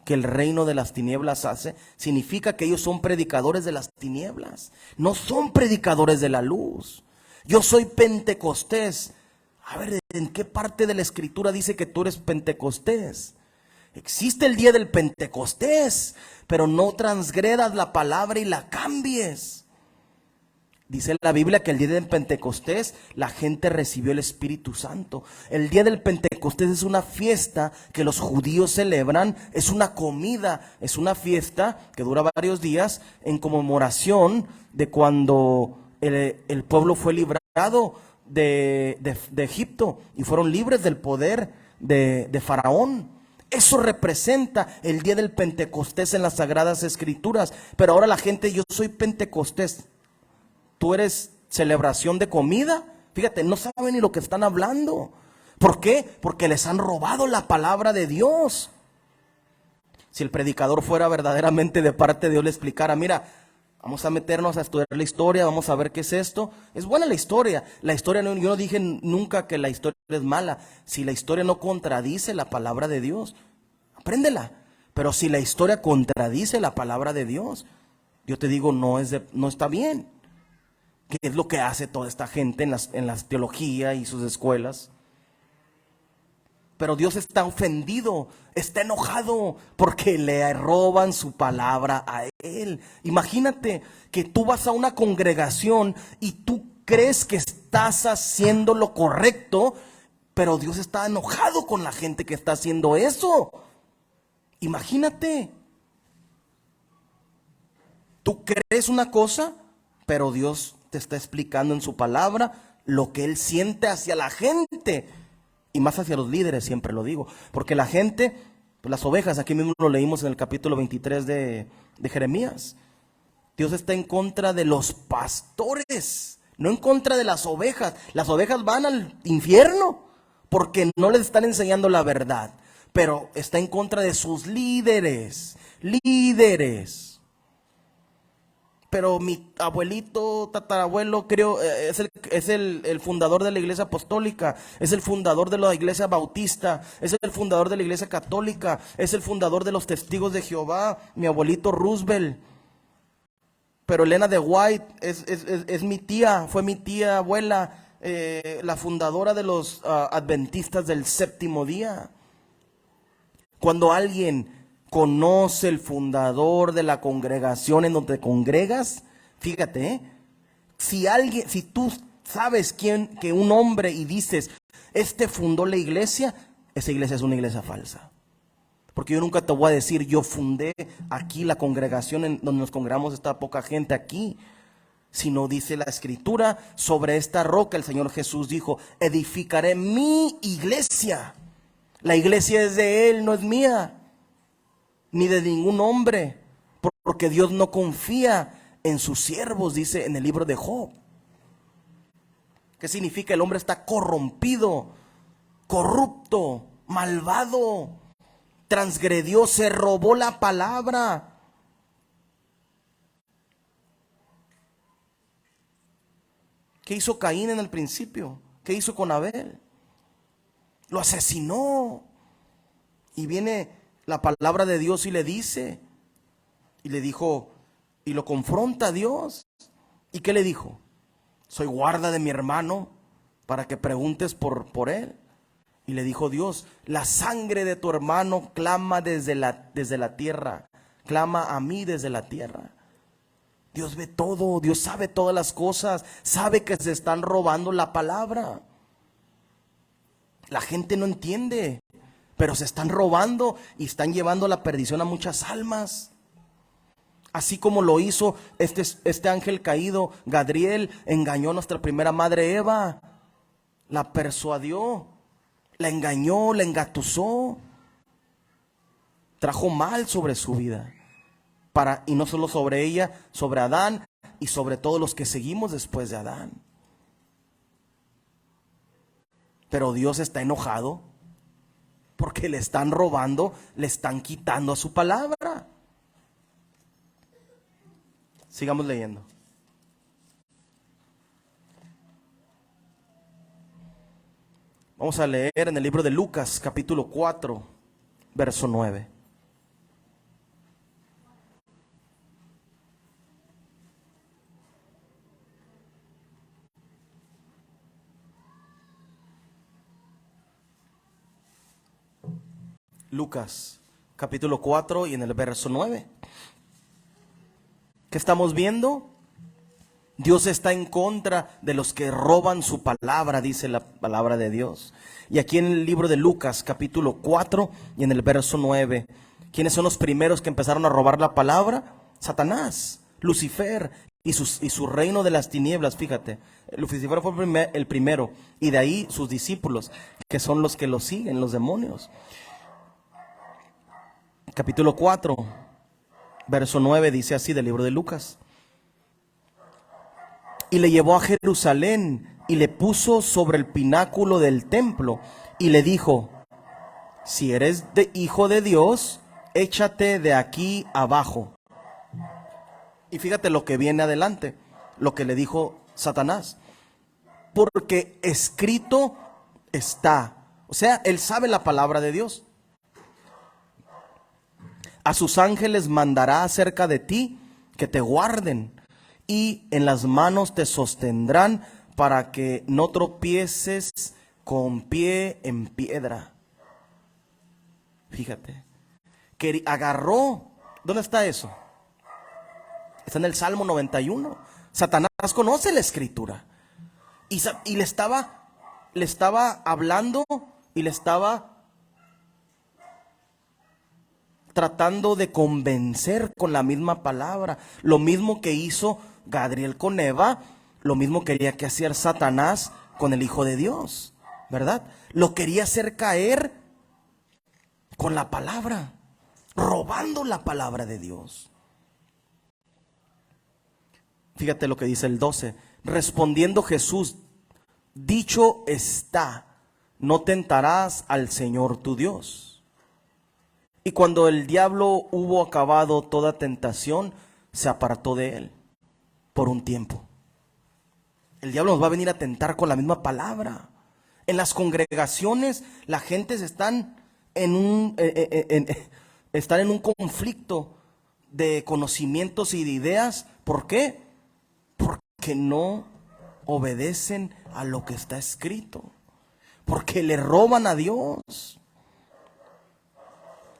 [SPEAKER 1] que el reino de las tinieblas hace, significa que ellos son predicadores de las tinieblas, no son predicadores de la luz. Yo soy pentecostés. A ver, ¿en qué parte de la escritura dice que tú eres pentecostés? Existe el día del Pentecostés, pero no transgredas la palabra y la cambies. Dice la Biblia que el día del Pentecostés la gente recibió el Espíritu Santo. El día del Pentecostés es una fiesta que los judíos celebran, es una comida, es una fiesta que dura varios días en conmemoración de cuando el pueblo fue librado de Egipto y fueron libres del poder de Faraón. Eso representa el día del Pentecostés en las Sagradas Escrituras. Pero ahora la gente: yo soy pentecostés. ¿Tú eres celebración de comida? Fíjate, no saben ni lo que están hablando. ¿Por qué? Porque les han robado la palabra de Dios. Si el predicador fuera verdaderamente de parte de Dios, le explicara: mira, vamos a meternos a estudiar la historia, vamos a ver qué es esto. Es buena la historia. La historia, yo no dije nunca que la historia es mala. Si la historia no contradice la palabra de Dios, apréndela. Pero si la historia contradice la palabra de Dios, yo te digo, no está bien. ¿Qué es lo que hace toda esta gente en las teología y sus escuelas? Pero Dios está ofendido, está enojado porque le roban su palabra a Él. Imagínate que tú vas a una congregación y tú crees que estás haciendo lo correcto, pero Dios está enojado con la gente que está haciendo eso. Imagínate. Tú crees una cosa, pero Dios te está explicando en su palabra lo que Él siente hacia la gente. Y más hacia los líderes, siempre lo digo. Porque la gente, pues las ovejas, aquí mismo lo leímos en el capítulo 23 de Jeremías. Dios está en contra de los pastores, no en contra de las ovejas. Las ovejas van al infierno porque no les están enseñando la verdad. Pero está en contra de sus líderes. pero mi abuelito, tatarabuelo, creo, es el fundador de la iglesia apostólica, es el fundador de la iglesia bautista, es el fundador de la iglesia católica, es el fundador de los testigos de Jehová, mi abuelito Roosevelt. Pero Elena de White es mi tía, fue mi tía abuela, la fundadora de los adventistas del séptimo día. Cuando alguien conoce el fundador de la congregación en donde te congregas, fíjate, si tú sabes que un hombre y dices, este fundó la iglesia, esa iglesia es una iglesia falsa. Porque yo nunca te voy a decir, yo fundé aquí la congregación en donde nos congregamos, está poca gente aquí. Sino dice la escritura, sobre esta roca el Señor Jesús dijo, edificaré mi iglesia. La iglesia es de Él, no es mía, ni de ningún hombre, porque Dios no confía en sus siervos, dice en el libro de Job. ¿Qué significa? El hombre está corrompido, corrupto, malvado, transgredió, se robó la palabra. ¿Qué hizo Caín en el principio? ¿Qué hizo con Abel? Lo asesinó. Y viene la palabra de Dios y le dice, y le dijo, y lo confronta a Dios. ¿Y qué le dijo? Soy guarda de mi hermano para que preguntes por él. Y le dijo Dios, la sangre de tu hermano clama desde la tierra, clama a mí desde la tierra. Dios ve todo, Dios sabe todas las cosas, sabe que se están robando la palabra. La gente no entiende, pero se están robando y están llevando a la perdición a muchas almas. Así como lo hizo este ángel caído, Gadriel, engañó a nuestra primera madre Eva, la persuadió, la engañó, la engatusó, trajo mal sobre su vida. Y no solo sobre ella, sobre Adán y sobre todos los que seguimos después de Adán. Pero Dios está enojado porque le están robando, le están quitando a su palabra. Sigamos leyendo. Vamos a leer en el libro de Lucas, capítulo 4, verso 9. Lucas, capítulo 4 y en el verso 9. ¿Qué estamos viendo? Dios está en contra de los que roban su palabra, dice la palabra de Dios. Y aquí en el libro de Lucas, capítulo 4 y en el verso 9, ¿quiénes son los primeros que empezaron a robar la palabra? Satanás, Lucifer y su reino de las tinieblas, fíjate. Lucifer fue el primero y de ahí sus discípulos, que son los que lo siguen, los demonios. Capítulo 4, verso 9 dice así del libro de Lucas. Y le llevó a Jerusalén y le puso sobre el pináculo del templo y le dijo, si eres hijo de Dios, échate de aquí abajo. Y fíjate lo que viene adelante, lo que le dijo Satanás. Porque escrito está. O sea, él sabe la palabra de Dios. A sus ángeles mandará acerca de ti que te guarden y en las manos te sostendrán para que no tropieces con pie en piedra. Fíjate, que agarró, ¿dónde está eso? Está en el Salmo 91. Satanás conoce la escritura y le estaba hablando y le estaba tratando de convencer con la misma palabra. Lo mismo que hizo Gadriel con Eva, lo mismo quería que hacía Satanás con el Hijo de Dios, ¿verdad? Lo quería hacer caer con la palabra, robando la palabra de Dios. Fíjate lo que dice el 12. Respondiendo Jesús, dicho está, no tentarás al Señor tu Dios. Y cuando el diablo hubo acabado toda tentación, se apartó de él. por un tiempo. El diablo nos va a venir a tentar con la misma palabra. En las congregaciones la gente están en un conflicto de conocimientos y de ideas. ¿Por qué? Porque no obedecen a lo que está escrito. Porque le roban a Dios.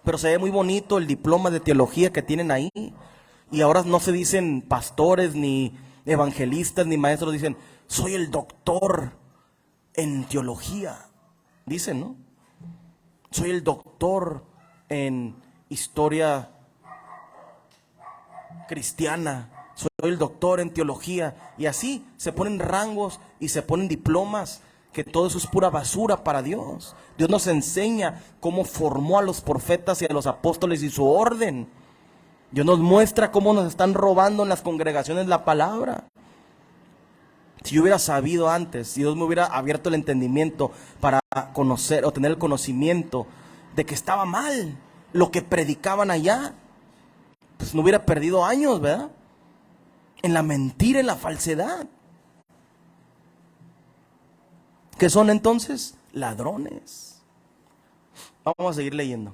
[SPEAKER 1] Pero se ve muy bonito el diploma de teología que tienen ahí. Y ahora no se dicen pastores, ni evangelistas, ni maestros. Dicen, soy el doctor en teología. Dicen, ¿no? Soy el doctor en historia cristiana. Soy el doctor en teología. Y así se ponen rangos y se ponen diplomas. Que todo eso es pura basura para Dios. Dios nos enseña cómo formó a los profetas y a los apóstoles y su orden. Dios nos muestra cómo nos están robando en las congregaciones la palabra. Si yo hubiera sabido antes, si Dios me hubiera abierto el entendimiento para conocer o tener el conocimiento de que estaba mal lo que predicaban allá, pues no hubiera perdido años, ¿verdad? En la mentira, en la falsedad. ¿Qué son entonces? Ladrones. Vamos a seguir leyendo.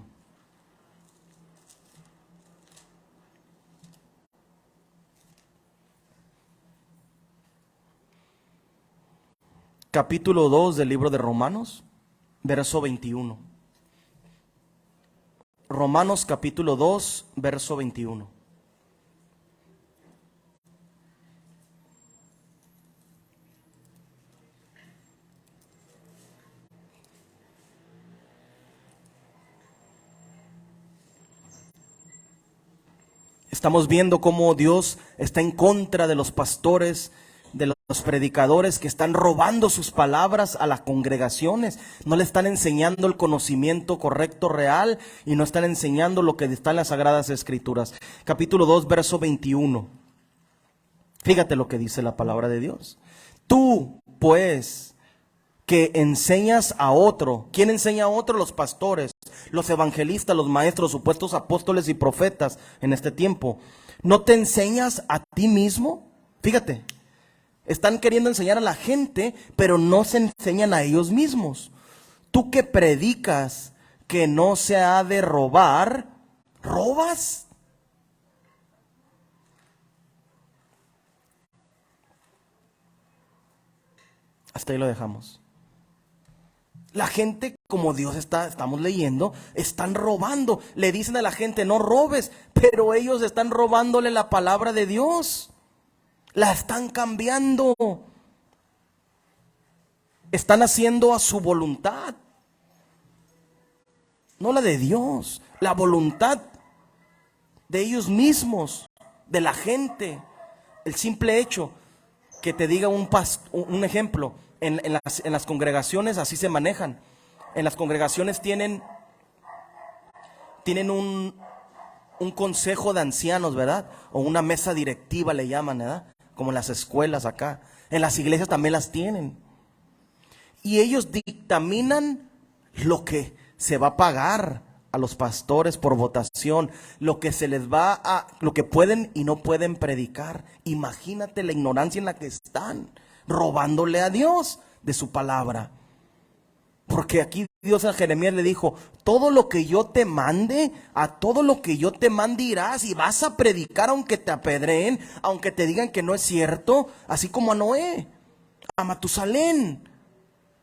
[SPEAKER 1] Capítulo 2 del libro de Romanos, verso 21. Romanos capítulo 2, verso 21. Estamos viendo cómo Dios está en contra de los pastores, de los predicadores que están robando sus palabras a las congregaciones. No le están enseñando el conocimiento correcto, real, y no están enseñando lo que está en las Sagradas Escrituras. Capítulo 2, verso 21. Fíjate lo que dice la palabra de Dios. Tú, pues, que enseñas a otro. ¿Quién enseña a otro? Los pastores, los evangelistas, los maestros, supuestos apóstoles y profetas en este tiempo. ¿No te enseñas a ti mismo? Fíjate, están queriendo enseñar a la gente, pero no se enseñan a ellos mismos. Tú que predicas que no se ha de robar, ¿robas? Hasta ahí lo dejamos. La gente, como Dios estamos leyendo, están robando. Le dicen a la gente, no robes, pero ellos están robándole la palabra de Dios. La están cambiando. Están haciendo a su voluntad, no la de Dios, la voluntad de ellos mismos, de la gente. El simple hecho que te diga un ejemplo. En las congregaciones así se manejan. En las congregaciones tienen un consejo de ancianos, ¿verdad? O una mesa directiva le llaman, ¿verdad? Como en las escuelas acá. En las iglesias también las tienen. Y ellos dictaminan lo que se va a pagar a los pastores por votación, lo que lo que pueden y no pueden predicar. Imagínate la ignorancia en la que están, robándole a Dios de su palabra. Porque aquí Dios a Jeremías le dijo, todo lo que yo te mande, a todo lo que yo te mande irás y vas a predicar aunque te apedreen, aunque te digan que no es cierto, así como a Noé, a Matusalén.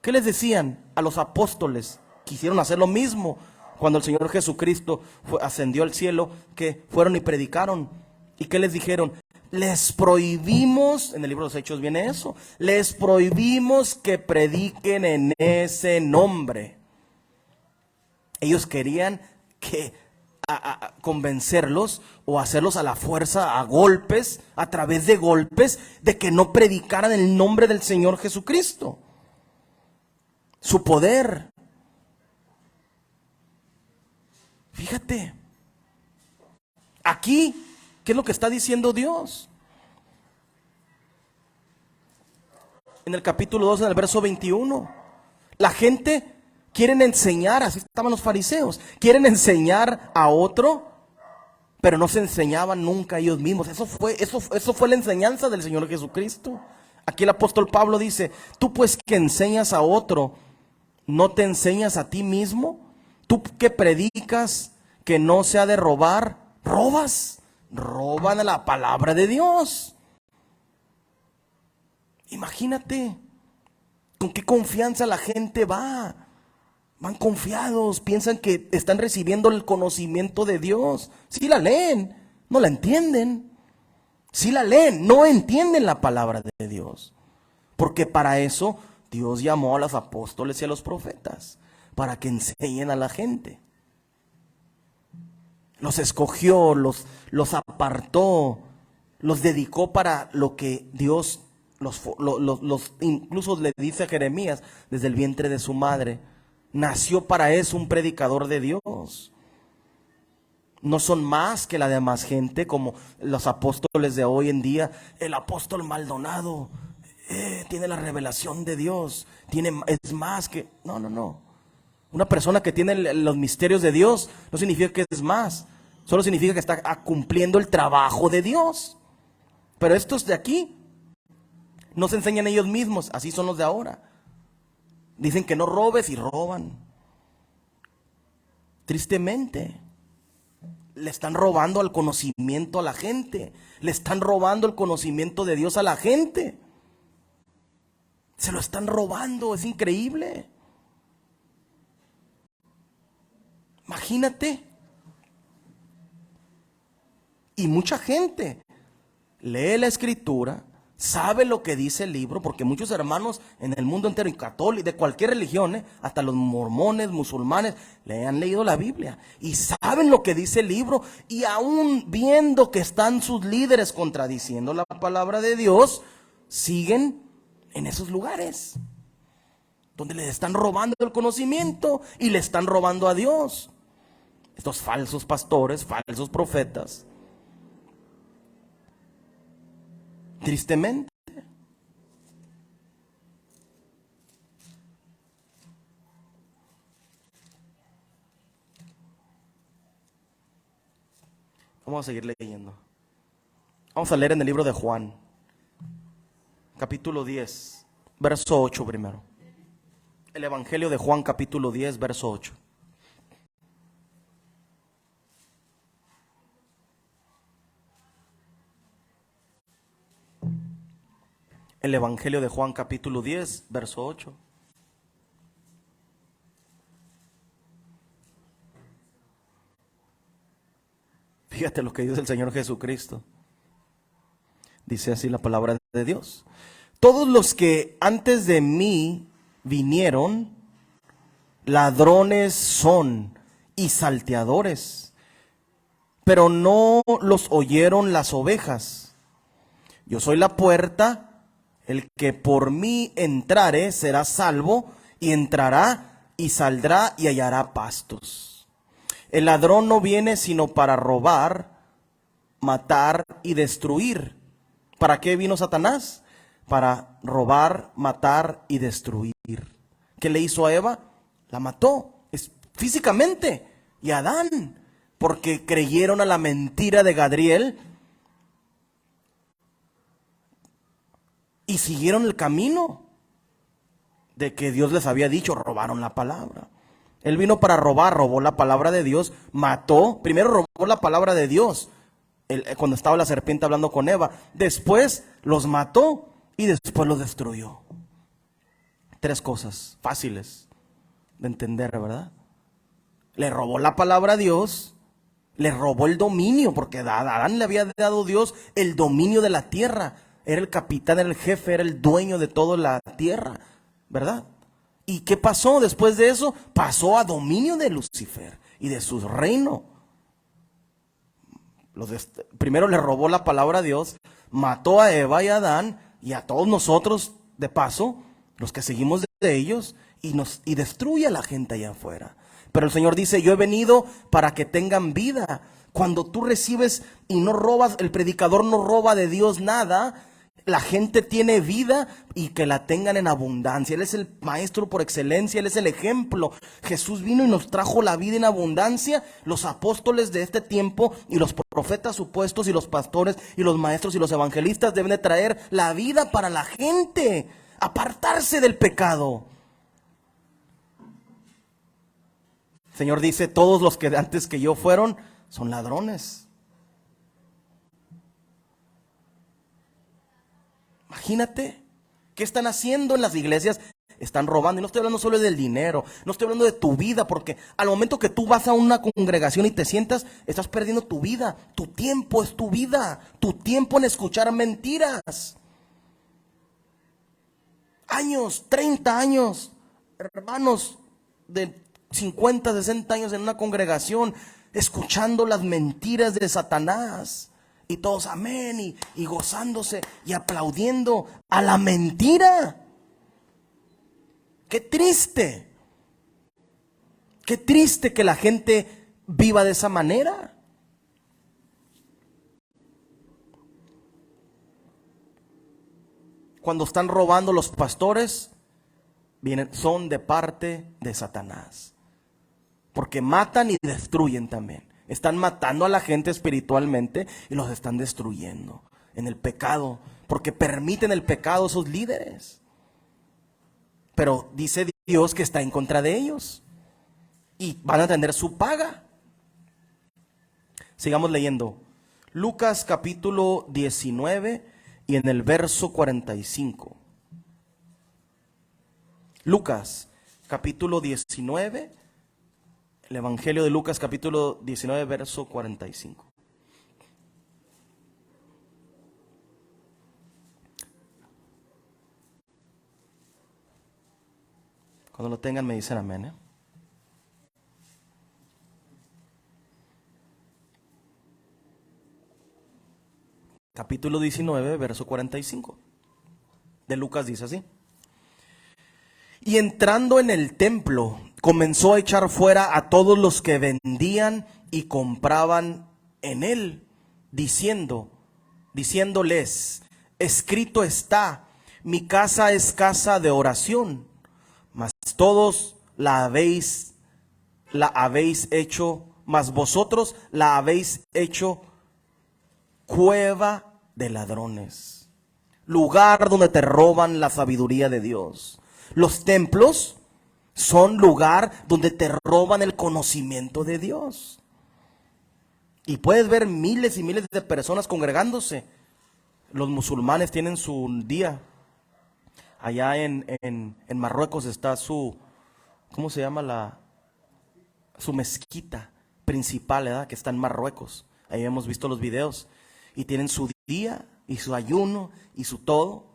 [SPEAKER 1] ¿Qué les decían a los apóstoles? Quisieron hacer lo mismo cuando el Señor Jesucristo ascendió al cielo, que fueron y predicaron. ¿Y qué les dijeron? Les prohibimos, en el libro de los Hechos viene eso, les prohibimos que prediquen en ese nombre. Ellos querían convencerlos o hacerlos a la fuerza, a golpes, a través de golpes, de que no predicaran el nombre del Señor Jesucristo. Su poder. Fíjate, aquí, ¿qué es lo que está diciendo Dios? En el capítulo 2, en el verso 21. La gente quieren enseñar, así estaban los fariseos, quieren enseñar a otro pero no se enseñaban nunca ellos mismos. Eso fue la enseñanza del Señor Jesucristo. Aquí el apóstol Pablo dice, tú pues que enseñas a otro, ¿no te enseñas a ti mismo? Tú que predicas que no se ha de robar, robas. Roban la palabra de Dios. Imagínate con qué confianza la gente va. Van confiados, piensan que están recibiendo el conocimiento de Dios. Sí la leen, no la entienden. Sí la leen, no entienden la palabra de Dios. Porque para eso Dios llamó a los apóstoles y a los profetas, para que enseñen a la gente. Los escogió, los apartó, los dedicó para lo que Dios incluso le dice a Jeremías, desde el vientre de su madre, nació para eso un predicador de Dios. No son más que la demás gente, como los apóstoles de hoy en día. El apóstol Maldonado tiene la revelación de Dios, es más que... No. Una persona que tiene los misterios de Dios no significa que es más, solo significa que está cumpliendo el trabajo de Dios. Pero estos de aquí no se enseñan ellos mismos, así son los de ahora. Dicen que no robes y roban. Tristemente, le están robando el conocimiento a la gente. Le están robando el conocimiento de Dios a la gente. Se lo están robando, es increíble. Imagínate. Y mucha gente lee la escritura, sabe lo que dice el libro, porque muchos hermanos en el mundo entero, y católicos, de cualquier religión, hasta los mormones, musulmanes, le han leído la Biblia y saben lo que dice el libro, y aún viendo que están sus líderes contradiciendo la palabra de Dios, siguen en esos lugares donde les están robando el conocimiento y le están robando a Dios. Estos falsos pastores, falsos profetas. Tristemente. Vamos a seguir leyendo. Vamos a leer en el libro de Juan, capítulo 10, verso 8 primero. El Evangelio de Juan, capítulo 10, verso 8. El Evangelio de Juan, capítulo 10, verso 8. Fíjate lo que dice el Señor Jesucristo. Dice así la palabra de Dios. Todos los que antes de mí vinieron, ladrones son y salteadores, pero no los oyeron las ovejas. Yo soy la puerta. El que por mí entrare será salvo, y entrará y saldrá y hallará pastos. El ladrón no viene sino para robar, matar y destruir. ¿Para qué vino Satanás? Para robar, matar y destruir. ¿Qué le hizo a Eva? La mató físicamente, y a Adán, porque creyeron a la mentira de Gadriel y siguieron el camino de que Dios les había dicho. Robaron la palabra. Él vino para robar, robó la palabra de Dios, mató. Primero robó la palabra de Dios, cuando estaba la serpiente hablando con Eva. Después los mató y después los destruyó. Tres cosas fáciles de entender, ¿verdad? Le robó la palabra a Dios, le robó el dominio, porque a Adán le había dado Dios el dominio de la tierra. Era el capitán, era el jefe, era el dueño de toda la tierra, ¿verdad? ¿Y qué pasó después de eso? Pasó a dominio de Lucifer y de su reino. Primero le robó la palabra a Dios, mató a Eva y a Adán y a todos nosotros, de paso, los que seguimos de ellos, y destruye a la gente allá afuera. Pero el Señor dice, yo he venido para que tengan vida. Cuando tú recibes y no robas, el predicador no roba de Dios nada. la gente tiene vida y que la tengan en abundancia. Él es el maestro por excelencia, Él es el ejemplo. Jesús vino y nos trajo la vida en abundancia. Los apóstoles de este tiempo y los profetas supuestos y los pastores y los maestros y los evangelistas deben de traer la vida para la gente, apartarse del pecado. El Señor dice, todos los que antes que yo fueron son ladrones. Imagínate, ¿qué están haciendo en las iglesias? Están robando. Y no estoy hablando solo del dinero, no estoy hablando de tu vida, porque al momento que tú vas a una congregación y te sientas, estás perdiendo tu vida. Tu tiempo es tu vida, tu tiempo en escuchar mentiras. Años, 30 años, hermanos de 50, 60 años en una congregación, escuchando las mentiras de Satanás. Y todos amén y gozándose y aplaudiendo a la mentira. Qué triste. Qué triste que la gente viva de esa manera. Cuando están robando los pastores, son de parte de Satanás. Porque matan y destruyen también. Están matando a la gente espiritualmente y los están destruyendo en el pecado, porque permiten el pecado esos líderes. Pero dice Dios que está en contra de ellos y van a tener su paga. Sigamos leyendo. Lucas capítulo 19 y en el verso 45. Lucas capítulo 19. El Evangelio de Lucas capítulo 19 verso 45. Cuando lo tengan me dicen amén. Capítulo 19 verso 45. De Lucas dice así. Y entrando en el templo, comenzó a echar fuera a todos los que vendían y compraban en él, diciéndoles, escrito está, mi casa es casa de oración, mas todos mas vosotros la habéis hecho cueva de ladrones, lugar donde te roban la sabiduría de Dios. Los templos son lugar donde te roban el conocimiento de Dios. Y puedes ver miles y miles de personas congregándose. Los musulmanes tienen su día. Allá en Marruecos está su, ¿cómo se llama? Su mezquita principal, ¿verdad? Que está en Marruecos. Ahí hemos visto los videos. Y tienen su día y su ayuno y su todo.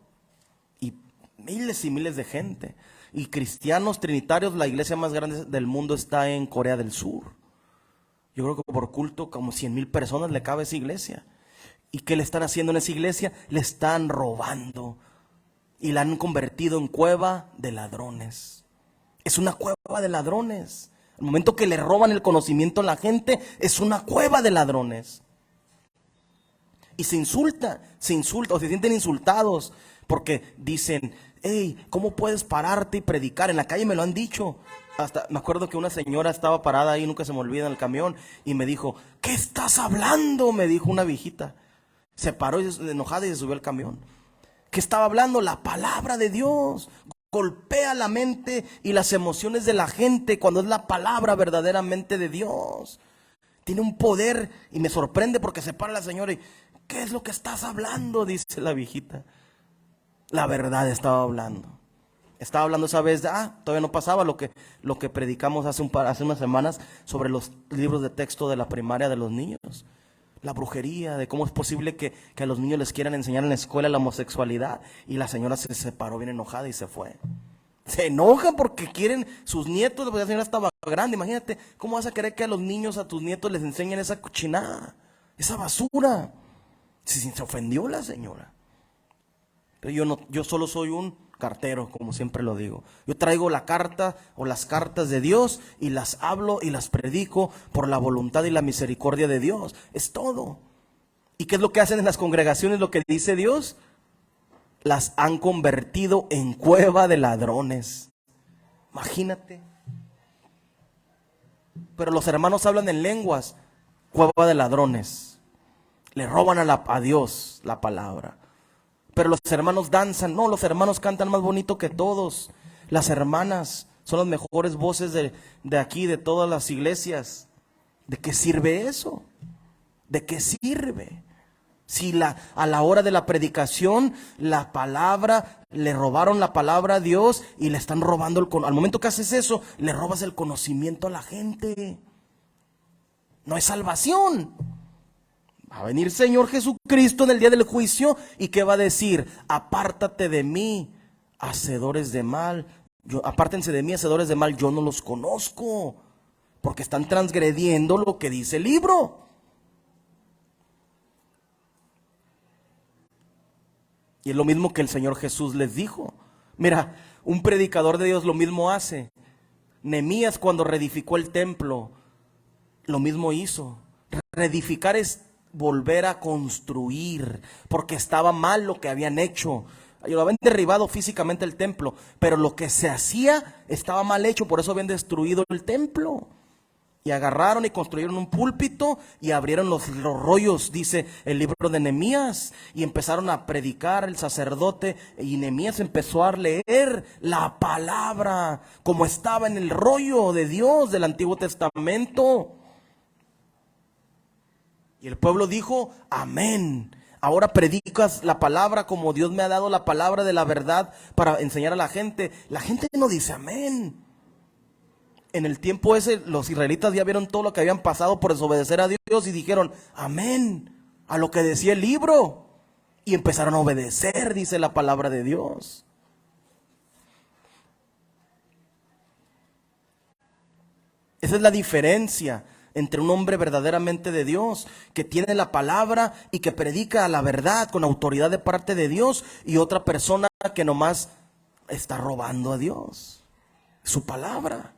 [SPEAKER 1] Y miles y miles de gente. Y cristianos trinitarios, la iglesia más grande del mundo está en Corea del Sur. Yo creo que por culto como 100,000 personas le cabe esa iglesia. ¿Y qué le están haciendo en esa iglesia? Le están robando. Y la han convertido en cueva de ladrones. Es una cueva de ladrones. Al momento que le roban el conocimiento a la gente, es una cueva de ladrones. Y se insulta, o se sienten insultados. Porque dicen, hey, ¿cómo puedes pararte y predicar? En la calle me lo han dicho. Hasta me acuerdo que una señora estaba parada ahí, nunca se me olvida, en el camión, y me dijo, ¿qué estás hablando? Me dijo una viejita. Se paró enojada y se subió al camión. ¿Qué estaba hablando? La palabra de Dios. Golpea la mente y las emociones de la gente cuando es la palabra verdaderamente de Dios. Tiene un poder y me sorprende porque se para la señora y, ¿qué es lo que estás hablando? Dice la viejita. La verdad estaba hablando. Estaba hablando esa vez, todavía no pasaba lo que predicamos hace unas semanas sobre los libros de texto de la primaria de los niños. La brujería, de cómo es posible que a los niños les quieran enseñar en la escuela la homosexualidad. Y la señora se separó bien enojada y se fue. Se enoja porque quieren sus nietos, porque la señora estaba grande. Imagínate, ¿cómo vas a querer que a los niños, a tus nietos les enseñen esa cochinada, esa basura? Se ofendió la señora. Pero yo solo soy un cartero, como siempre lo digo. Yo traigo la carta o las cartas de Dios y las hablo y las predico por la voluntad y la misericordia de Dios. Es todo. ¿Y qué es lo que hacen en las congregaciones? Lo que dice Dios. las han convertido en cueva de ladrones. Imagínate. Pero los hermanos hablan en lenguas, cueva de ladrones. Le roban a Dios la palabra. Pero los hermanos danzan, no, los hermanos cantan más bonito que todos. Las hermanas son las mejores voces de aquí, de todas las iglesias. ¿De qué sirve eso? ¿De qué sirve? Si a la hora de la predicación, la palabra, le robaron la palabra a Dios y le están robando al momento que haces eso, le robas el conocimiento a la gente. No es salvación. Va a venir el Señor Jesucristo en el día del juicio y ¿qué va a decir? Apártate de mí, hacedores de mal. Apártense de mí, hacedores de mal, yo no los conozco. Porque están transgrediendo lo que dice el libro. Y es lo mismo que el Señor Jesús les dijo. Mira, un predicador de Dios lo mismo hace. Nehemías cuando reedificó el templo, lo mismo hizo. Reedificar es volver a construir, porque estaba mal lo que habían hecho. Lo habían derribado físicamente el templo, pero lo que se hacía estaba mal hecho, por eso habían destruido el templo. Y agarraron y construyeron un púlpito y abrieron los rollos, dice el libro de Nehemías, y empezaron a predicar el sacerdote, y Nehemías empezó a leer la palabra como estaba en el rollo de Dios del Antiguo Testamento. Y el pueblo dijo, amén. Ahora predicas la palabra como Dios me ha dado la palabra de la verdad para enseñar a la gente. La gente no dice amén. En el tiempo ese los israelitas ya vieron todo lo que habían pasado por desobedecer a Dios y dijeron amén a lo que decía el libro. Y empezaron a obedecer, dice la palabra de Dios. Esa es la diferencia entre un hombre verdaderamente de Dios, que tiene la palabra y que predica la verdad con autoridad de parte de Dios, y otra persona que nomás está robando a Dios, su palabra.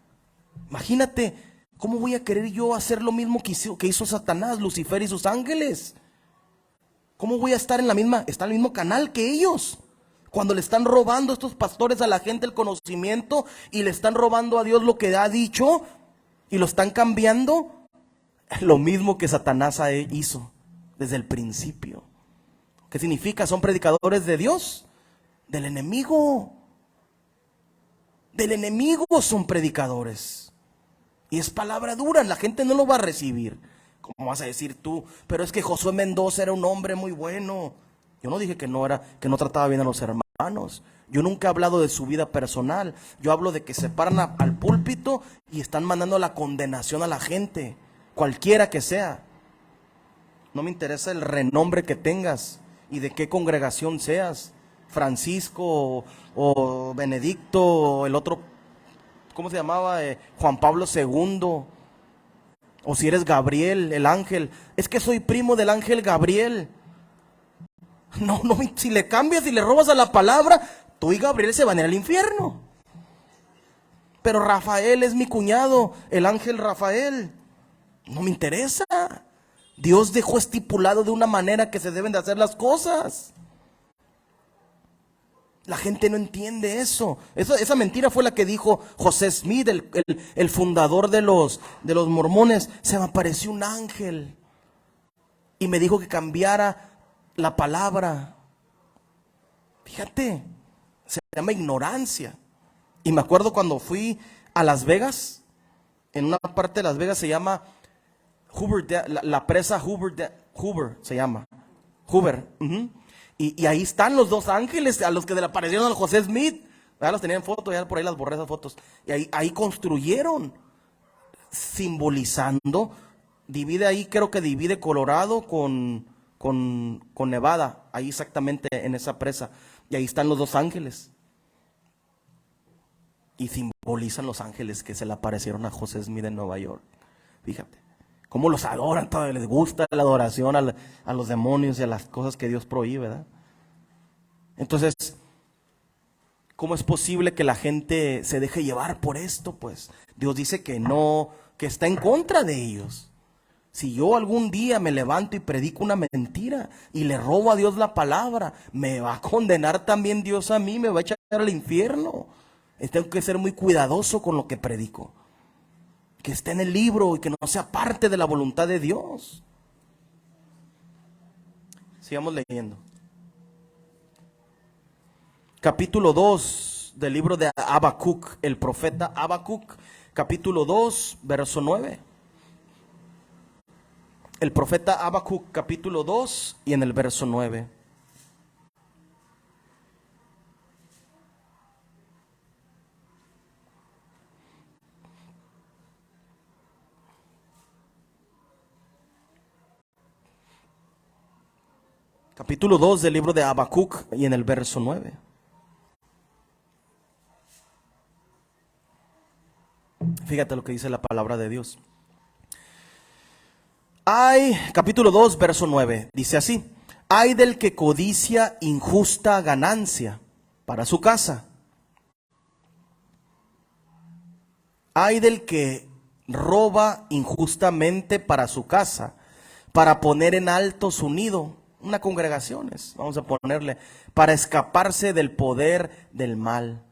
[SPEAKER 1] Imagínate, ¿cómo voy a querer yo hacer lo mismo que hizo Satanás, Lucifer y sus ángeles? ¿Cómo voy a estar en el mismo canal que ellos? Cuando le están robando estos pastores a la gente el conocimiento y le están robando a Dios lo que ha dicho y lo están cambiando. Lo mismo que Satanás hizo desde el principio. ¿Qué significa? ¿Son predicadores de Dios? Del enemigo. Del enemigo son predicadores. Y es palabra dura, la gente no lo va a recibir. ¿Cómo vas a decir tú? Pero es que Josué Mendoza era un hombre muy bueno. Yo no dije que no trataba bien a los hermanos. Yo nunca he hablado de su vida personal. Yo hablo de que se paran al púlpito y están mandando la condenación a la gente, cualquiera que sea. No me interesa el renombre que tengas y de qué congregación seas. Francisco o Benedicto o el otro, ¿cómo se llamaba? Juan Pablo II. O si eres Gabriel, el ángel. Es que soy primo del ángel Gabriel. No, si le cambias y le robas a la palabra, tú y Gabriel se van a ir al infierno. Pero Rafael es mi cuñado, el ángel Rafael. No me interesa. Dios dejó estipulado de una manera que se deben de hacer las cosas. La gente no entiende eso. Esa mentira fue la que dijo José Smith, el fundador de los mormones. Se me apareció un ángel y me dijo que cambiara la palabra. Fíjate, se llama ignorancia. Y me acuerdo cuando fui a Las Vegas, en una parte de Las Vegas se llama Hoover, la presa Hoover se llama Hoover. Y ahí están los dos ángeles a los que le aparecieron al José Smith. Ya los tenían en foto, ya por ahí las borré esas fotos. Y ahí construyeron, simbolizando. Creo que divide Colorado con Nevada, ahí exactamente en esa presa. Y ahí están los dos ángeles. Y simbolizan los ángeles que se le aparecieron a José Smith en Nueva York. Fíjate, cómo los adoran, todavía les gusta la adoración a los demonios y a las cosas que Dios prohíbe, ¿verdad? Entonces, ¿cómo es posible que la gente se deje llevar por esto? Pues Dios dice que no, que está en contra de ellos. Si yo algún día me levanto y predico una mentira y le robo a Dios la palabra, me va a condenar también Dios a mí, me va a echar al infierno. Tengo que ser muy cuidadoso con lo que predico. Que esté en el libro y que no sea parte de la voluntad de Dios. Sigamos leyendo. Capítulo 2 del libro de Habacuc, el profeta Habacuc, capítulo 2, verso 9. El profeta Habacuc, capítulo 2 y en el verso 9. Capítulo 2 del libro de Habacuc y en el verso 9. Fíjate lo que dice la palabra de Dios. Capítulo 2, verso 9, dice así: hay del que codicia injusta ganancia para su casa. Hay del que roba injustamente para su casa, para poner en alto su nido. Una congregación es, vamos a ponerle, para escaparse del poder del mal.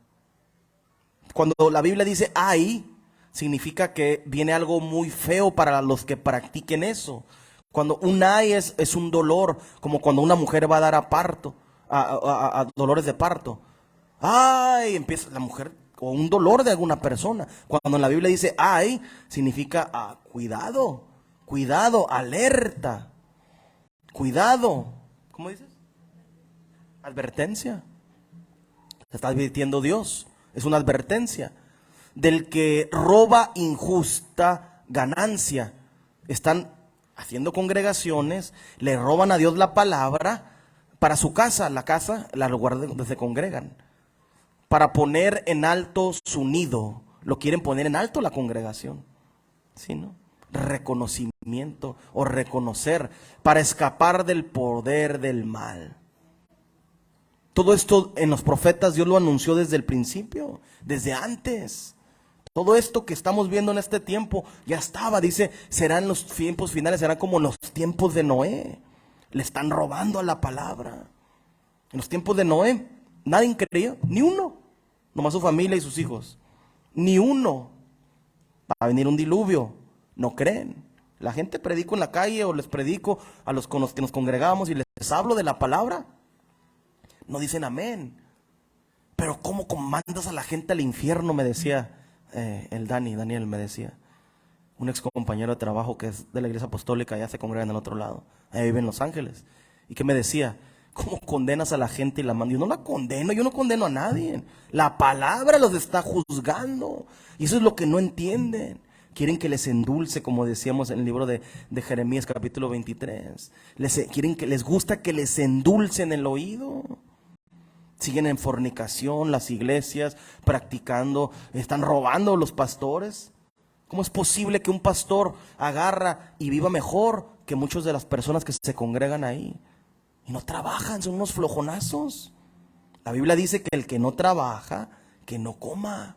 [SPEAKER 1] Cuando la Biblia dice hay, significa que viene algo muy feo para los que practiquen eso. Cuando un ay es un dolor, como cuando una mujer va a dar a parto, a dolores de parto. Ay, empieza la mujer, o un dolor de alguna persona. Cuando en la Biblia dice ay, significa cuidado, cuidado, alerta, cuidado. ¿Cómo dices? Advertencia. Se está advirtiendo Dios. Es una advertencia del que roba injusta ganancia. Están haciendo congregaciones, le roban a Dios la palabra para su casa, la lugar donde se congregan, para poner en alto su nido. Lo quieren poner en alto la congregación, ¿sí, no? Reconocimiento o reconocer, para escapar del poder del mal. Todo esto en los profetas Dios lo anunció desde el principio, desde antes. Todo esto que estamos viendo en este tiempo ya estaba, dice, serán los tiempos finales, serán como los tiempos de Noé. Le están robando a la palabra. En los tiempos de Noé, nadie creía, ni uno, nomás su familia y sus hijos. Ni uno. Va a venir un diluvio, no creen. La gente predico en la calle o les predico a los con los que nos congregamos y les hablo de la palabra. No dicen amén. Pero ¿cómo mandas a la gente al infierno? Me decía Daniel me decía. Un ex compañero de trabajo que es de la iglesia apostólica, ya se congrega en el otro lado. Ahí vive en Los Ángeles. Y que me decía, ¿cómo condenas a la gente y la mandas? Yo no la condeno, yo no condeno a nadie. La palabra los está juzgando. Y eso es lo que no entienden. Quieren que les endulce, como decíamos en el libro de Jeremías capítulo 23. Les gusta que les endulcen el oído. Siguen en fornicación las iglesias, practicando, están robando los pastores. ¿Cómo es posible que un pastor agarra y viva mejor que muchas de las personas que se congregan ahí? Y no trabajan, son unos flojonazos. La Biblia dice que el que no trabaja, que no coma.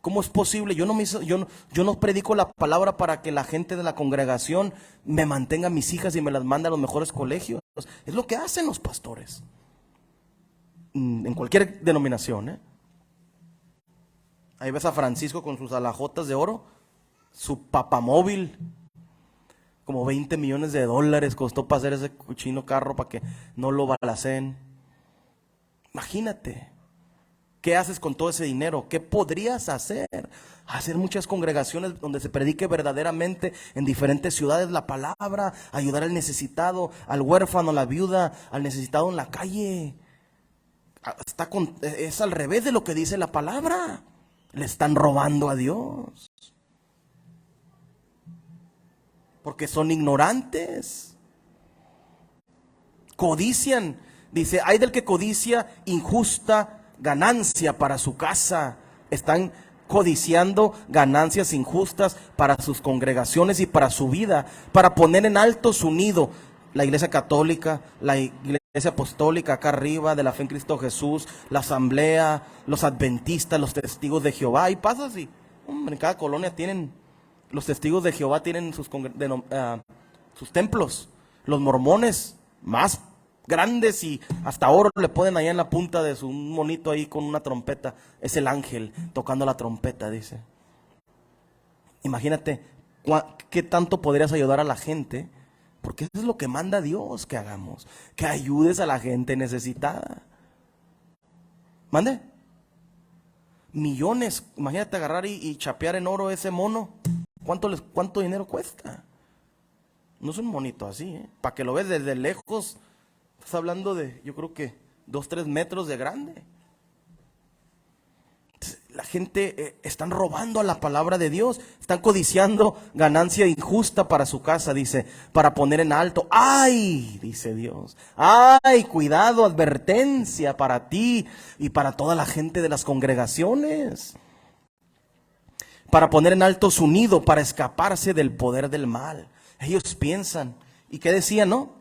[SPEAKER 1] ¿Cómo es posible? Yo no predico la palabra para que la gente de la congregación me mantenga a mis hijas y me las mande a los mejores colegios. Es lo que hacen los pastores. En cualquier denominación, Ahí ves a Francisco con sus alajotas de oro, su papamóvil, como $20 millones costó para hacer ese cochino carro para que no lo balacen. Imagínate, ¿qué haces con todo ese dinero? ¿Qué podrías hacer? Hacer muchas congregaciones donde se predique verdaderamente en diferentes ciudades la palabra, ayudar al necesitado, al huérfano, a la viuda, al necesitado en la calle. Es al revés de lo que dice la palabra. Le están robando a Dios porque son ignorantes. Codician. Dice, hay del que codicia injusta ganancia para su casa. Están codiciando ganancias injustas para sus congregaciones y para su vida, para poner en alto su nido. La iglesia católica, la iglesia apostólica acá arriba, de la fe en Cristo Jesús, la asamblea, los adventistas, los testigos de Jehová, y pasa así. En cada colonia tienen Los testigos de Jehová tienen sus templos. Los mormones, más grandes, y hasta oro le ponen allá en la punta de un monito ahí con una trompeta. Es el ángel tocando la trompeta, dice. Imagínate qué tanto podrías ayudar a la gente, porque eso es lo que manda Dios que hagamos, que ayudes a la gente necesitada. ¿Mande? Millones, imagínate agarrar y chapear en oro ese mono. ¿Cuánto dinero cuesta? No es un monito así, para que lo ves desde lejos, estás hablando de, yo creo que 2-3 metros de grande. La gente están robando a la palabra de Dios, están codiciando ganancia injusta para su casa, dice, para poner en alto. ¡Ay!, dice Dios. ¡Ay! Cuidado, advertencia para ti y para toda la gente de las congregaciones. Para poner en alto su nido, para escaparse del poder del mal. Ellos piensan, ¿y qué decían, no?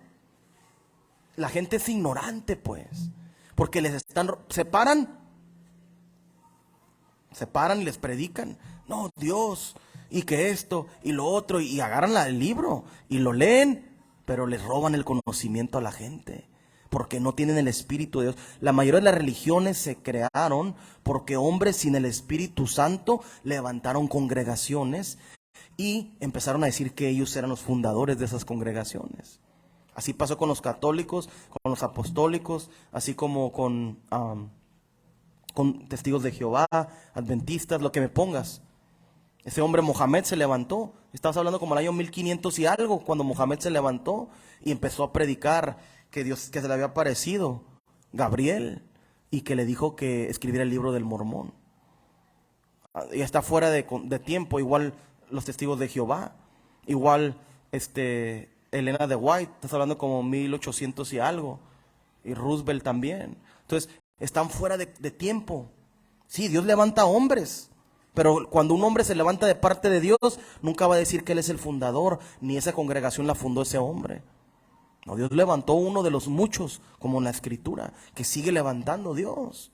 [SPEAKER 1] La gente es ignorante, pues, porque se paran y les predican, no, Dios, y que esto, y lo otro, y agarran el libro, y lo leen, pero les roban el conocimiento a la gente, porque no tienen el Espíritu de Dios. La mayoría de las religiones se crearon porque hombres sin el Espíritu Santo levantaron congregaciones, y empezaron a decir que ellos eran los fundadores de esas congregaciones. Así pasó con los católicos, con los apostólicos, así como con testigos de Jehová, adventistas, lo que me pongas. Ese hombre Mohamed se levantó, estamos hablando como el año 1500 y algo, cuando Mohamed se levantó y empezó a predicar que se le había aparecido Gabriel y que le dijo que escribiera el libro del Mormón. Ya está fuera de tiempo, igual los testigos de Jehová, igual Elena de White, estás hablando como 1800 y algo, y Roosevelt también. Entonces están fuera de tiempo. Sí, Dios levanta hombres, pero cuando un hombre se levanta de parte de Dios, nunca va a decir que él es el fundador, ni esa congregación la fundó ese hombre. No, Dios levantó uno de los muchos, como en la Escritura, que sigue levantando Dios.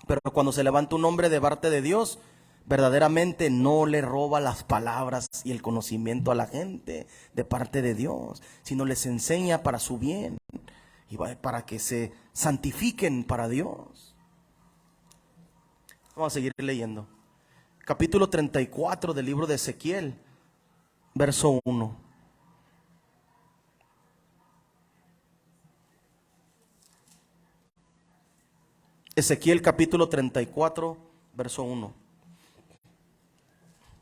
[SPEAKER 1] Pero cuando se levanta un hombre de parte de Dios, verdaderamente no le roba las palabras y el conocimiento a la gente de parte de Dios, sino les enseña para su bien y para que se santifiquen para Dios. Vamos a seguir leyendo. Capítulo 34 del libro de Ezequiel, verso 1. Ezequiel capítulo 34, verso 1.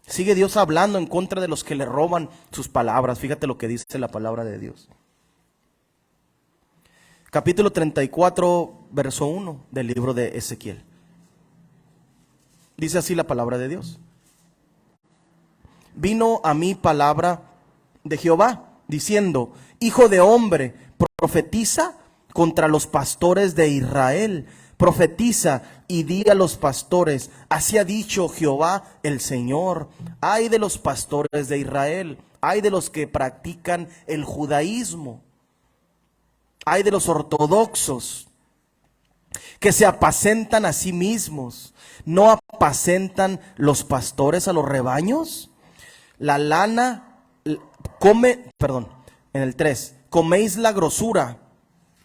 [SPEAKER 1] Sigue Dios hablando en contra de los que le roban sus palabras. Fíjate lo que dice la palabra de Dios. Capítulo 34, verso 1 del libro de Ezequiel. Dice así la palabra de Dios. Vino a mí palabra de Jehová, diciendo: Hijo de hombre, profetiza contra los pastores de Israel. Profetiza y di a los pastores: así ha dicho Jehová el Señor. Ay de los pastores de Israel, ay de los que practican el judaísmo, ay de los ortodoxos, que se apacentan a sí mismos. ¿No apacentan los pastores a los rebaños? La lana en el 3, coméis la grosura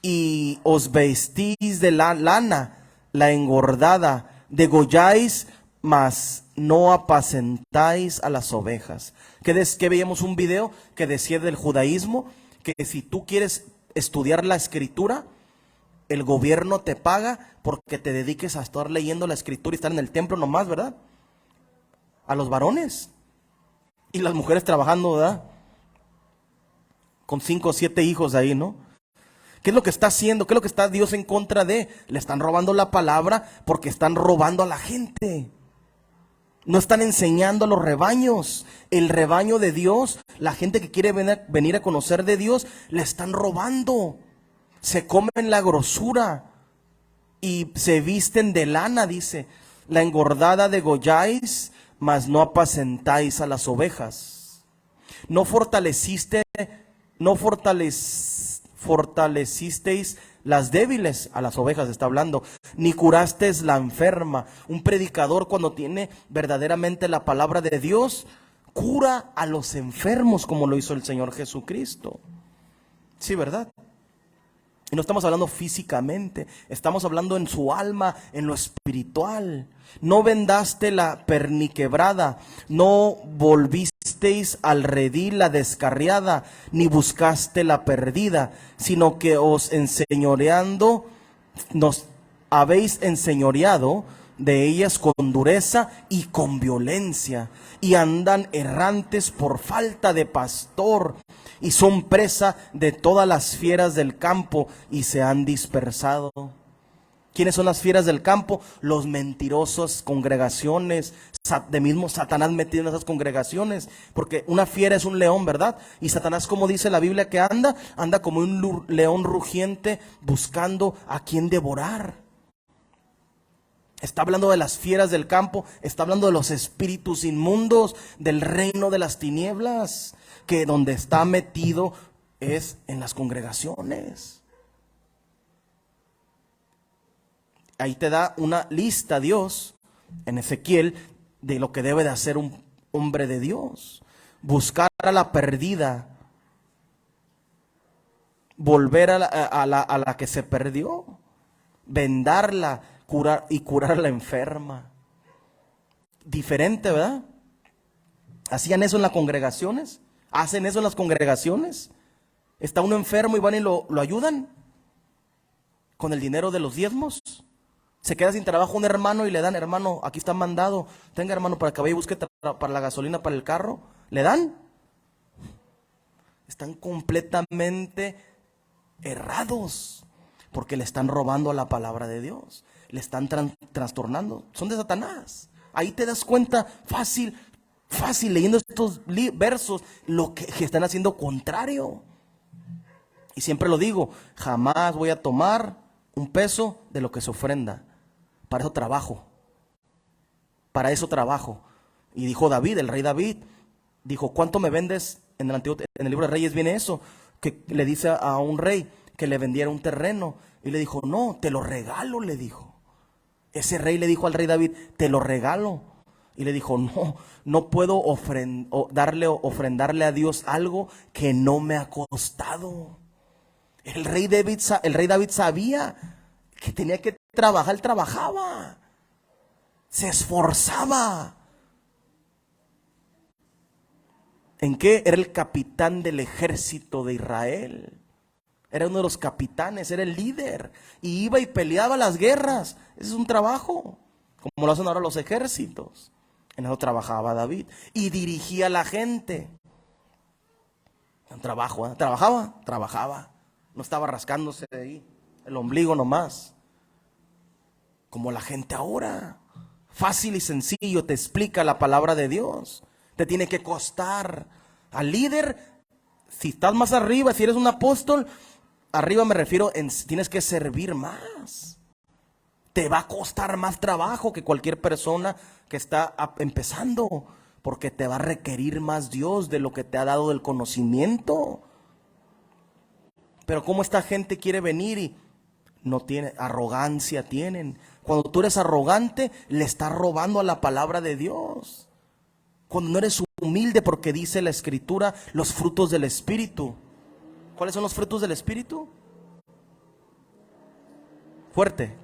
[SPEAKER 1] y os vestís de la lana, la engordada, degolláis, mas no apacentáis a las ovejas. Que veíamos un video que decía del judaísmo, que si tú quieres estudiar la Escritura, el gobierno te paga porque te dediques a estar leyendo la Escritura y estar en el templo nomás, ¿verdad? A los varones. Y las mujeres trabajando, ¿verdad? Con 5 o 7 hijos ahí, ¿no? ¿Qué es lo que está haciendo? ¿Qué es lo que está Dios en contra de? Le están robando la palabra porque están robando a la gente. No están enseñando a los rebaños. El rebaño de Dios, la gente que quiere venir a conocer de Dios, le están robando. Se comen la grosura y se visten de lana, dice. La engordada degolláis, mas no apacentáis a las ovejas. No fortalecisteis las débiles, a las ovejas está hablando, ni curasteis la enferma. Un predicador, cuando tiene verdaderamente la palabra de Dios, Cura a los enfermos como lo hizo el Señor Jesucristo. Sí, ¿verdad? Y no estamos hablando físicamente, estamos hablando en su alma, en lo espiritual. No vendaste la perniquebrada, no volvisteis al redil la descarriada, ni buscaste la perdida, sino que os enseñoreando, nos habéis enseñoreado de ellas con dureza y con violencia, y andan errantes por falta de pastor, y son presa de todas las fieras del campo, y se han dispersado. ¿Quiénes son las fieras del campo? Los mentirosos, congregaciones, de mismo Satanás metido en esas congregaciones, porque una fiera es un león, ¿verdad? Y Satanás, como dice la Biblia que anda como un león rugiente buscando a quien devorar. Está hablando de las fieras del campo, está hablando de los espíritus inmundos del reino de las tinieblas, que donde está metido es en las congregaciones. Ahí te da una lista Dios en Ezequiel de lo que debe de hacer un hombre de Dios: buscar a la perdida, volver a la que se perdió, vendarla, curar a la enferma. Diferente, ¿verdad? ¿Hacían eso en las congregaciones? ¿Hacen eso en las congregaciones? ¿Está uno enfermo y van y lo ayudan con el dinero de los diezmos? Se queda sin trabajo un hermano y le dan: hermano, aquí está mandado, tenga, hermano, para que vaya y busque para la gasolina para el carro. ¿Le dan? Están completamente errados, porque le están robando a la palabra de Dios, le están trastornando, son de Satanás. Ahí te das cuenta fácil leyendo estos versos, lo que están haciendo contrario. Y siempre lo digo, jamás voy a tomar un peso de lo que se ofrenda. Para eso trabajo. Y dijo David, el rey David, dijo: ¿cuánto me vendes? En el libro de Reyes viene eso, que le dice a un rey que le vendiera un terreno, y le dijo: no, te lo regalo, le dijo. Ese rey le dijo al rey David: te lo regalo. Y le dijo: no puedo ofrendarle a Dios algo que no me ha costado. El rey David sabía que tenía que trabajar, él trabajaba, se esforzaba. ¿En qué? Era el capitán del ejército de Israel. Era uno de los capitanes, era el líder. Y iba y peleaba las guerras. Ese es un trabajo, como lo hacen ahora los ejércitos. En eso trabajaba David. Y dirigía a la gente. Un trabajo, ¿eh? Trabajaba. No estaba rascándose de ahí el ombligo nomás, como la gente ahora. Fácil y sencillo te explica la palabra de Dios. Te tiene que costar. Al líder, si estás más arriba, si eres un apóstol, arriba me refiero tienes que servir más. Te va a costar más trabajo que cualquier persona que está empezando, porque te va a requerir más Dios de lo que te ha dado del conocimiento. Pero como esta gente quiere venir y no tiene arrogancia, tienen. Cuando tú eres arrogante, le estás robando a la palabra de Dios. Cuando no eres humilde, porque dice la Escritura, los frutos del Espíritu. ¿Cuáles son los frutos del Espíritu? Fuerte.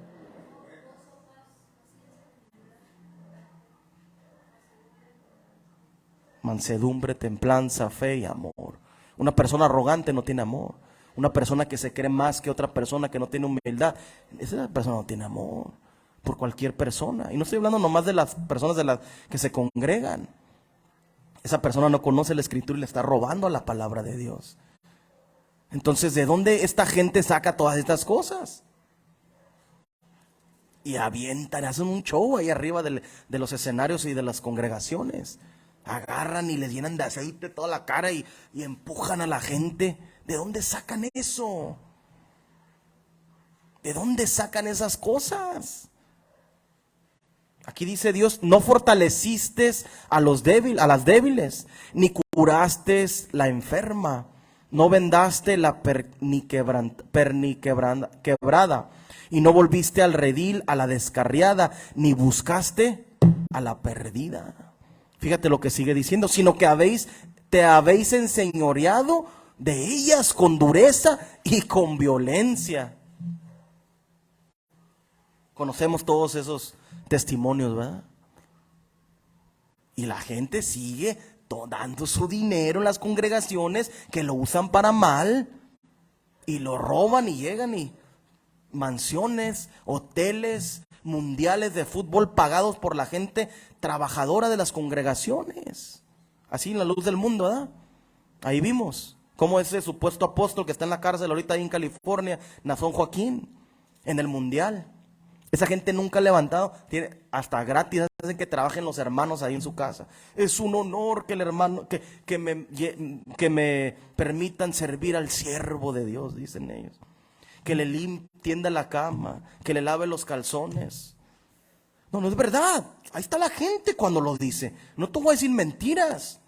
[SPEAKER 1] Mansedumbre, templanza, fe y amor. Una persona arrogante no tiene amor. Una persona que se cree más que otra persona, que no tiene humildad, esa persona no tiene amor por cualquier persona. Y no estoy hablando nomás de las personas de las que se congregan. Esa persona no conoce la Escritura y le está robando a la palabra de Dios. Entonces, ¿de dónde esta gente saca todas estas cosas? Y avientan, hacen un show ahí arriba de los escenarios y de las congregaciones. Agarran y les llenan de aceite toda la cara y empujan a la gente. ¿De dónde sacan eso? ¿De dónde sacan esas cosas? Aquí dice Dios: no fortaleciste a las débiles, ni curaste la enferma, no vendaste la perniquebrada, y no volviste al redil a la descarriada, ni buscaste a la perdida. Fíjate lo que sigue diciendo, sino que te habéis enseñoreado de ellas con dureza y con violencia. Conocemos todos esos testimonios, ¿verdad? Y la gente sigue dando su dinero en las congregaciones que lo usan para mal y lo roban y llegan y mansiones, hoteles mundiales de fútbol pagados por la gente trabajadora de las congregaciones. Así en la luz del mundo, ¿verdad? Ahí vimos cómo ese supuesto apóstol que está en la cárcel ahorita ahí en California, Nazón Joaquín, en el mundial. Esa gente nunca ha levantado, tiene hasta gratis, hacen que trabajen los hermanos ahí en su casa. Es un honor que el hermano, que me permitan servir al siervo de Dios, dicen ellos. Que le tienda la cama, que le lave los calzones. No, no es verdad. Ahí está la gente cuando lo dice. No te voy a decir mentiras.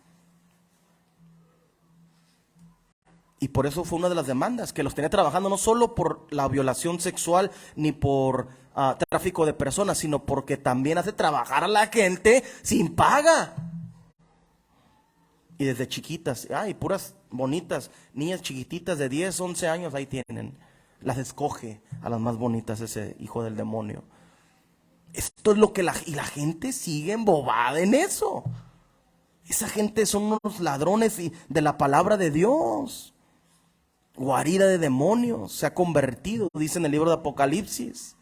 [SPEAKER 1] Y por eso fue una de las demandas, que los tenía trabajando no solo por la violación sexual ni por tráfico de personas, sino porque también hace trabajar a la gente sin paga. Y desde chiquitas, puras bonitas, niñas chiquititas de 10, 11 años, ahí tienen. Las escoge a las más bonitas ese hijo del demonio. Esto es lo que la gente sigue embobada en eso. Esa gente son unos ladrones de la palabra de Dios. Guarida de demonios, se ha convertido, dice en el libro de Apocalipsis.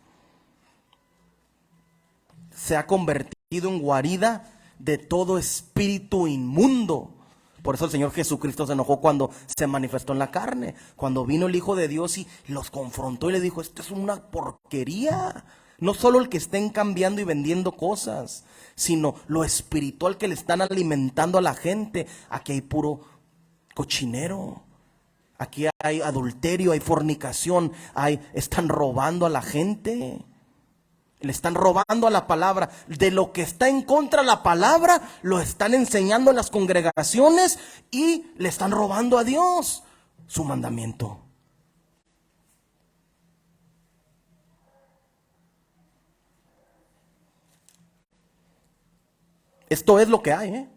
[SPEAKER 1] Se ha convertido en guarida de todo espíritu inmundo. Por eso el Señor Jesucristo se enojó cuando se manifestó en la carne. Cuando vino el Hijo de Dios y los confrontó y le dijo, esto es una porquería. No solo el que estén cambiando y vendiendo cosas, sino lo espiritual que le están alimentando a la gente. Aquí hay puro cochinero. Aquí hay adulterio, hay fornicación, están robando a la gente. Le están robando a la palabra. De lo que está en contra de la palabra, lo están enseñando en las congregaciones y le están robando a Dios su mandamiento. Esto es lo que hay, ¿eh?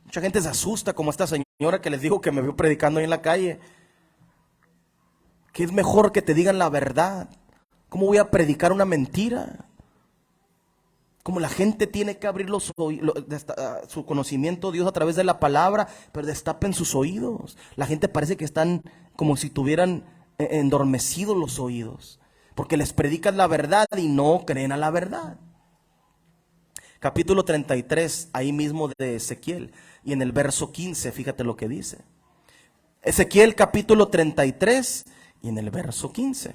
[SPEAKER 1] Mucha gente se asusta, como esta señora que les digo que me vio predicando ahí en la calle. Que es mejor que te digan la verdad. ¿Cómo voy a predicar una mentira? Como la gente tiene que abrir su conocimiento de Dios a través de la palabra, pero destapen sus oídos. La gente parece que están como si tuvieran endormecidos los oídos, porque les predican la verdad y no creen a la verdad. Capítulo 33, ahí mismo de Ezequiel, y en el verso 15, fíjate lo que dice. Ezequiel capítulo 33 y en el verso 15.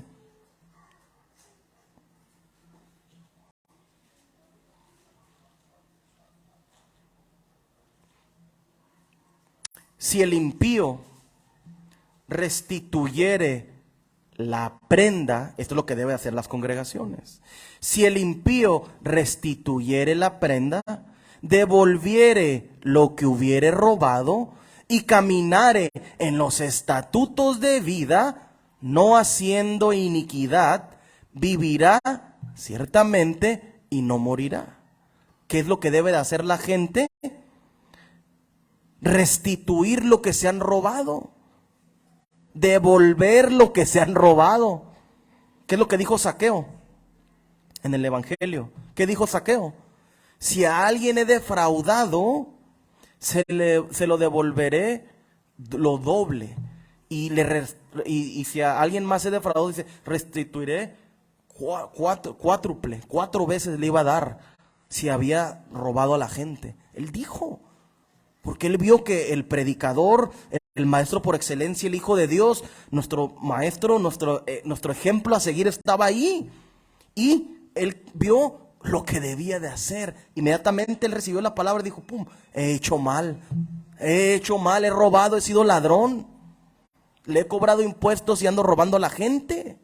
[SPEAKER 1] Si el impío restituyere la prenda, esto es lo que deben hacer las congregaciones. Si el impío restituyere la prenda, devolviere lo que hubiere robado y caminare en los estatutos de vida, no haciendo iniquidad, vivirá ciertamente y no morirá. ¿Qué es lo que debe de hacer la gente? Restituir lo que se han robado, devolver lo que se han robado. ¿Qué es lo que dijo Zaqueo en el Evangelio? ¿Qué dijo Zaqueo? Si a alguien he defraudado, se lo devolveré lo doble. Y si a alguien más he defraudado, dice, restituiré cuádruple, 4 veces le iba a dar si había robado a la gente. Él dijo. Porque él vio que el predicador, el maestro por excelencia, el Hijo de Dios, nuestro maestro, nuestro ejemplo a seguir estaba ahí. Y él vio lo que debía de hacer. Inmediatamente él recibió la palabra y dijo, pum, he hecho mal, he robado, he sido ladrón. Le he cobrado impuestos y ando robando a la gente.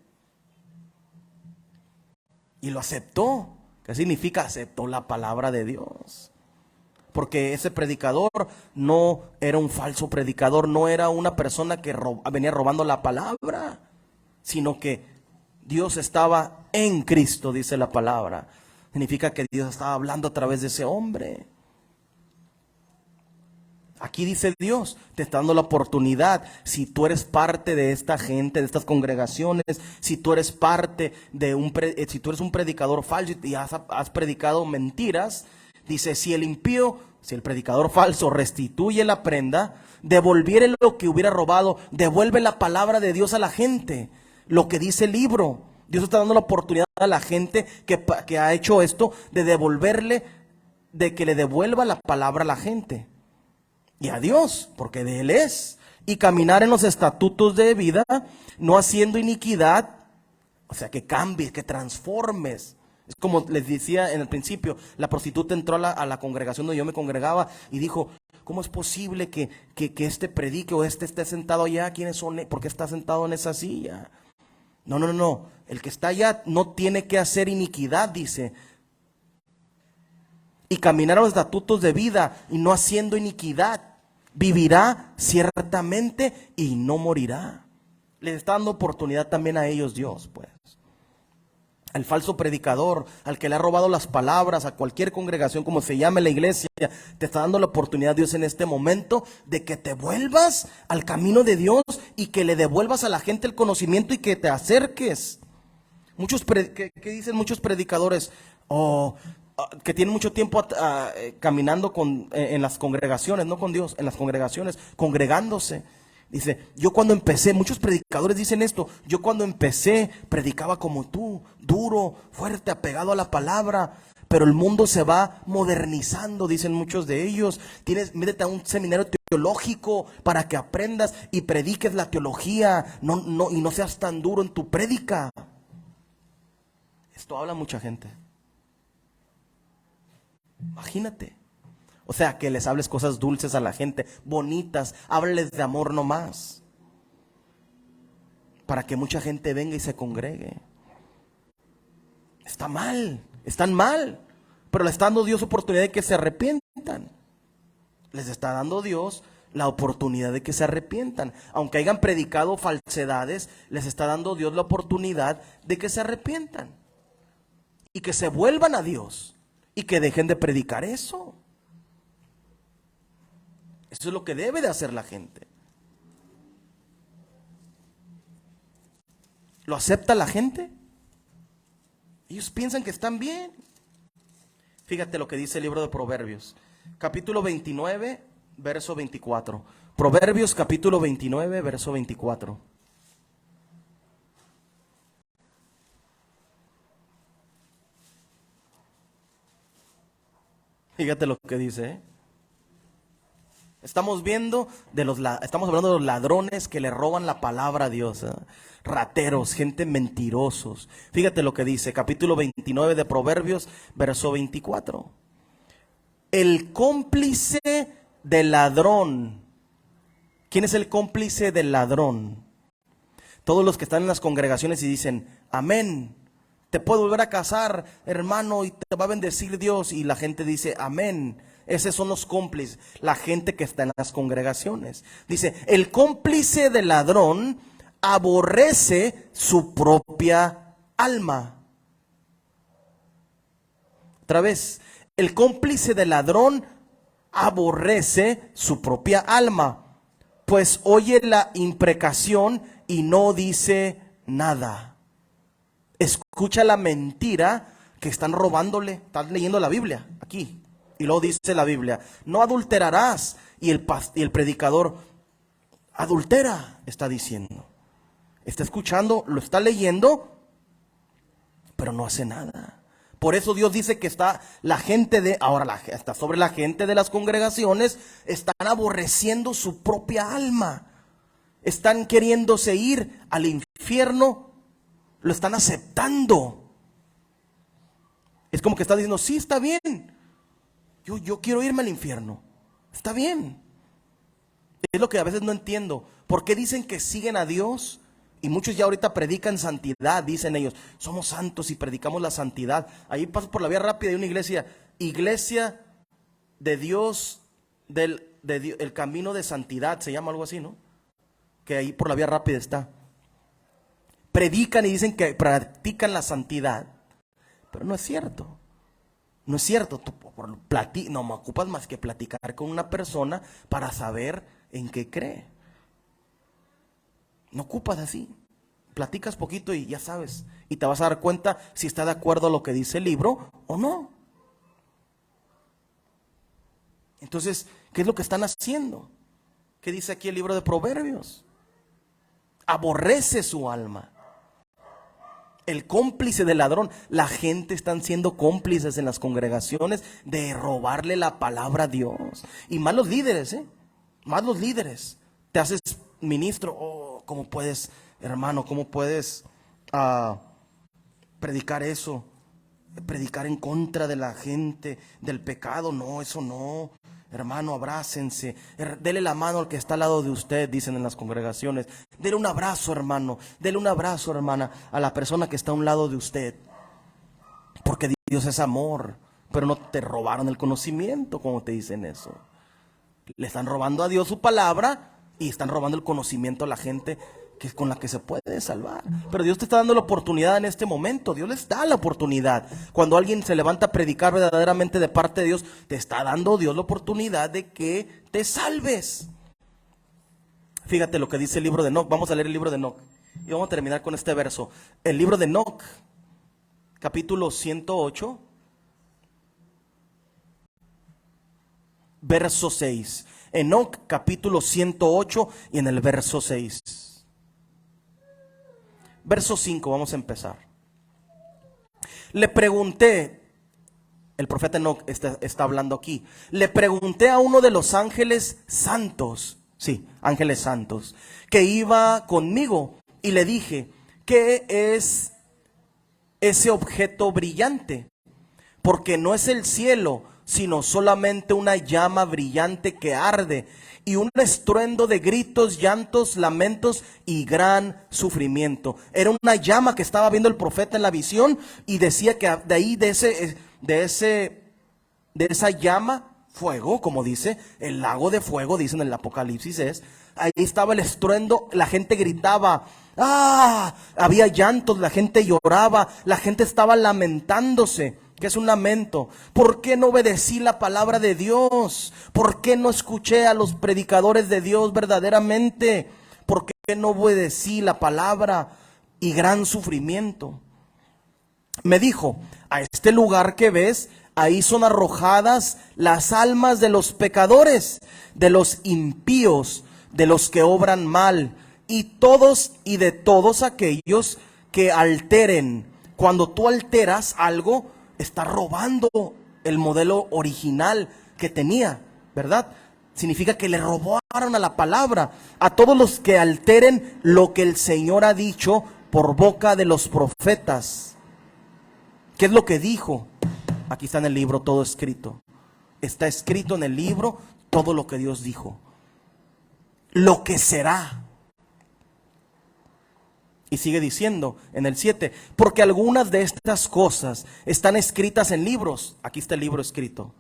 [SPEAKER 1] Y lo aceptó. ¿Qué significa? Aceptó la palabra de Dios. Porque ese predicador no era un falso predicador, no era una persona que venía robando la palabra, sino que Dios estaba en Cristo, dice la palabra. Significa que Dios estaba hablando a través de ese hombre. Aquí dice Dios, te está dando la oportunidad. Si tú eres parte de esta gente, de estas congregaciones, si tú eres parte de si tú eres un predicador falso y has predicado mentiras, dice, si el impío, si el predicador falso restituye la prenda, devolviere lo que hubiera robado, devuelve la palabra de Dios a la gente, lo que dice el libro. Dios está dando la oportunidad a la gente que ha hecho esto, de devolverle, de que le devuelva la palabra a la gente. Y a Dios, porque de Él es. Y caminar en los estatutos de vida, no haciendo iniquidad, o sea, que cambies, que transformes. Es como les decía en el principio, la prostituta entró a la congregación donde yo me congregaba y dijo, ¿cómo es posible que este predique o este esté sentado allá? ¿Quiénes son? ¿Por qué está sentado en esa silla? No. El que está allá no tiene que hacer iniquidad, dice. Y caminar a los estatutos de vida y no haciendo iniquidad. Vivirá ciertamente y no morirá. Les está dando oportunidad también a ellos Dios, pues. Al falso predicador, al que le ha robado las palabras, a cualquier congregación, como se llame la iglesia, te está dando la oportunidad Dios en este momento de que te vuelvas al camino de Dios y que le devuelvas a la gente el conocimiento y que te acerques. ¿Qué dicen muchos predicadores? Que tienen mucho tiempo caminando en las congregaciones, no con Dios, en las congregaciones, congregándose. Dice, yo cuando empecé, muchos predicadores dicen esto, yo cuando empecé predicaba como tú, duro, fuerte, apegado a la palabra, pero el mundo se va modernizando, dicen muchos de ellos. Métete a un seminario teológico para que aprendas y prediques la teología, y no seas tan duro en tu prédica. Esto habla mucha gente. Imagínate. O sea, que les hables cosas dulces a la gente, bonitas, háblales de amor nomás, para que mucha gente venga y se congregue. Está mal, están mal, pero le está dando Dios oportunidad de que se arrepientan. Les está dando Dios la oportunidad de que se arrepientan. Aunque hayan predicado falsedades, les está dando Dios la oportunidad de que se arrepientan y que se vuelvan a Dios y que dejen de predicar eso. Eso es lo que debe de hacer la gente. ¿Lo acepta la gente? Ellos piensan que están bien. Fíjate lo que dice el libro de Proverbios, capítulo 29, verso 24. Proverbios capítulo 29, verso 24. Fíjate lo que dice, ¿eh? Estamos hablando de los ladrones que le roban la palabra a Dios, ¿eh? Rateros, gente mentirosos. Fíjate lo que dice, capítulo 29 de Proverbios, verso 24. El cómplice del ladrón. ¿Quién es el cómplice del ladrón? Todos los que están en las congregaciones y dicen, amén, te puedo volver a casar, hermano, y te va a bendecir Dios. Y la gente dice, amén. Esos son los cómplices, la gente que está en las congregaciones. Dice, el cómplice del ladrón aborrece su propia alma. Otra vez, el cómplice del ladrón aborrece su propia alma, pues oye la imprecación y no dice nada. Escucha la mentira que están robándole. Estás leyendo la Biblia aquí. Y luego dice la Biblia, no adulterarás. Y el predicador, adultera, está diciendo. Está escuchando, lo está leyendo, pero no hace nada. Por eso Dios dice que está está sobre la gente de las congregaciones, están aborreciendo su propia alma. Están queriéndose ir al infierno, lo están aceptando. Es como que está diciendo, sí, está bien. Yo quiero irme al infierno. Está bien. Es lo que a veces no entiendo. ¿Por qué dicen que siguen a Dios? Y muchos ya ahorita predican santidad. Dicen ellos, somos santos y predicamos la santidad. Ahí paso por la vía rápida de una iglesia de Dios, el camino de santidad, se llama algo así, ¿no? Que ahí por la vía rápida está. Predican y dicen que practican la santidad. Pero no es cierto. No es cierto, no me ocupas más que platicar con una persona para saber en qué cree. No ocupas así. Platicas poquito y ya sabes. Y te vas a dar cuenta si está de acuerdo a lo que dice el libro o no. Entonces, ¿qué es lo que están haciendo? ¿Qué dice aquí el libro de Proverbios? Aborrece su alma. El cómplice del ladrón. La gente están siendo cómplices en las congregaciones de robarle la palabra a Dios. Y más los líderes, más los líderes. Te haces ministro. Oh, ¿cómo puedes, hermano? ¿Cómo puedes predicar eso? Predicar en contra de la gente, del pecado. No, eso no. Hermano, abrácense. Dele la mano al que está al lado de usted, dicen en las congregaciones. Dele un abrazo, hermano. Dele un abrazo, hermana, a la persona que está a un lado de usted. Porque Dios es amor. Pero no te robaron el conocimiento, como te dicen eso. Le están robando a Dios su palabra y están robando el conocimiento a la gente con la que se puede salvar. Pero Dios te está dando la oportunidad en este momento. Dios les da la oportunidad. Cuando alguien se levanta a predicar verdaderamente de parte de Dios, te está dando Dios la oportunidad de que te salves. Fíjate lo que dice el libro de Enoc. Vamos a leer el libro de Enoc y vamos a terminar con este verso. El libro de Enoc, capítulo 108, verso 6. Enoc, capítulo 108 y en el verso 6. Verso 5, vamos a empezar. Le pregunté, el profeta Enoc está hablando aquí. Le pregunté a uno de los ángeles santos, sí, ángeles santos, que iba conmigo y le dije, ¿qué es ese objeto brillante? Porque no es el cielo, sino solamente una llama brillante que arde, y un estruendo de gritos, llantos, lamentos y gran sufrimiento. Era una llama que estaba viendo el profeta en la visión, y decía que de ahí, de esa llama, fuego, como dice, el lago de fuego, dicen en el Apocalipsis, ahí estaba el estruendo, la gente gritaba, había llantos, la gente lloraba, la gente estaba lamentándose. ¿Qué es un lamento? ¿Por qué no obedecí la palabra de Dios? ¿Por qué no escuché a los predicadores de Dios verdaderamente? ¿Por qué no obedecí la palabra? Y gran sufrimiento. Me dijo, a este lugar que ves, ahí son arrojadas las almas de los pecadores, de los impíos, de los que obran mal, y de todos aquellos que alteren. Cuando tú alteras algo, está robando el modelo original que tenía, ¿verdad? Significa que le robaron a la palabra. A todos los que alteren lo que el Señor ha dicho por boca de los profetas. ¿Qué es lo que dijo? Aquí está en el libro todo escrito. Está escrito en el libro todo lo que Dios dijo. Lo que será. Y sigue diciendo en el 7, porque algunas de estas cosas están escritas en libros, aquí está el libro escrito,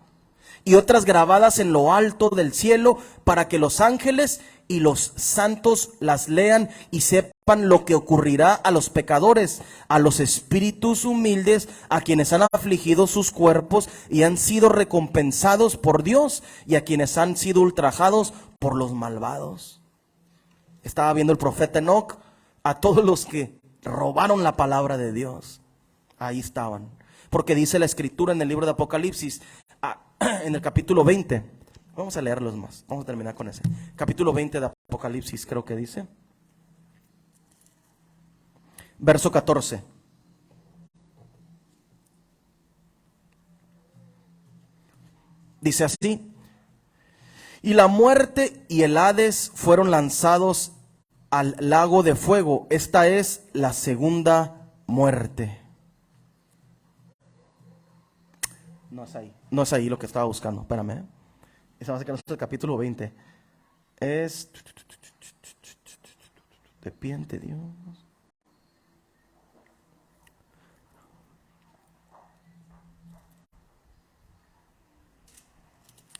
[SPEAKER 1] y otras grabadas en lo alto del cielo, para que los ángeles y los santos las lean y sepan lo que ocurrirá a los pecadores, a los espíritus humildes, a quienes han afligido sus cuerpos y han sido recompensados por Dios, y a quienes han sido ultrajados por los malvados. Estaba viendo el profeta Enoc a todos los que robaron la palabra de Dios. Ahí estaban. Porque dice la escritura en el libro de Apocalipsis, en el capítulo 20. Vamos a leerlos más. Vamos a terminar con ese. Capítulo 20 de Apocalipsis, creo que dice. Verso 14. Dice así: y la muerte y el Hades fueron lanzados al lago de fuego. Esta es la segunda muerte. No es ahí lo que estaba buscando. Espérame. Esa va a ser el capítulo 20. Es de pie ante Dios.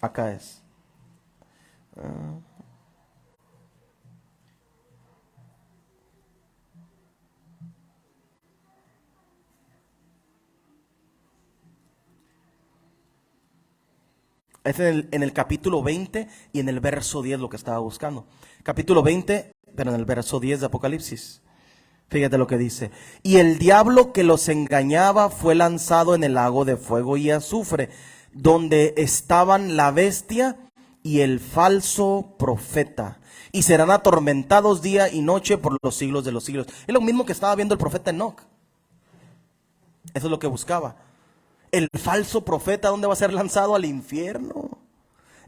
[SPEAKER 1] Acá es. Es en el capítulo 20 y en el verso 10 lo que estaba buscando. Capítulo 20, pero en el verso 10 de Apocalipsis. Fíjate lo que dice. Y el diablo que los engañaba fue lanzado en el lago de fuego y azufre, donde estaban la bestia y el falso profeta. Y serán atormentados día y noche por los siglos de los siglos. Es lo mismo que estaba viendo el profeta Enoc. Eso es lo que buscaba. El falso profeta, ¿dónde va a ser lanzado? Al infierno.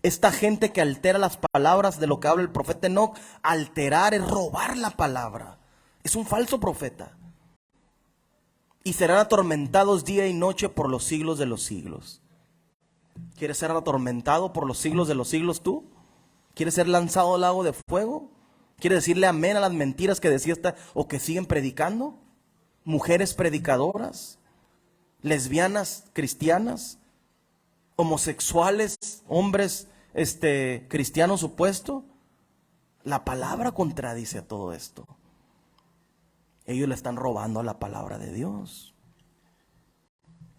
[SPEAKER 1] Esta gente que altera las palabras de lo que habla el profeta Enoc, alterar es robar la palabra. Es un falso profeta. Y serán atormentados día y noche por los siglos de los siglos. ¿Quieres ser atormentado por los siglos de los siglos tú? ¿Quieres ser lanzado al lago de fuego? ¿Quieres decirle amén a las mentiras que decía o que siguen predicando? Mujeres predicadoras, lesbianas cristianas, homosexuales, hombres cristianos supuestos. La palabra contradice a todo esto. Ellos le están robando a la palabra de Dios.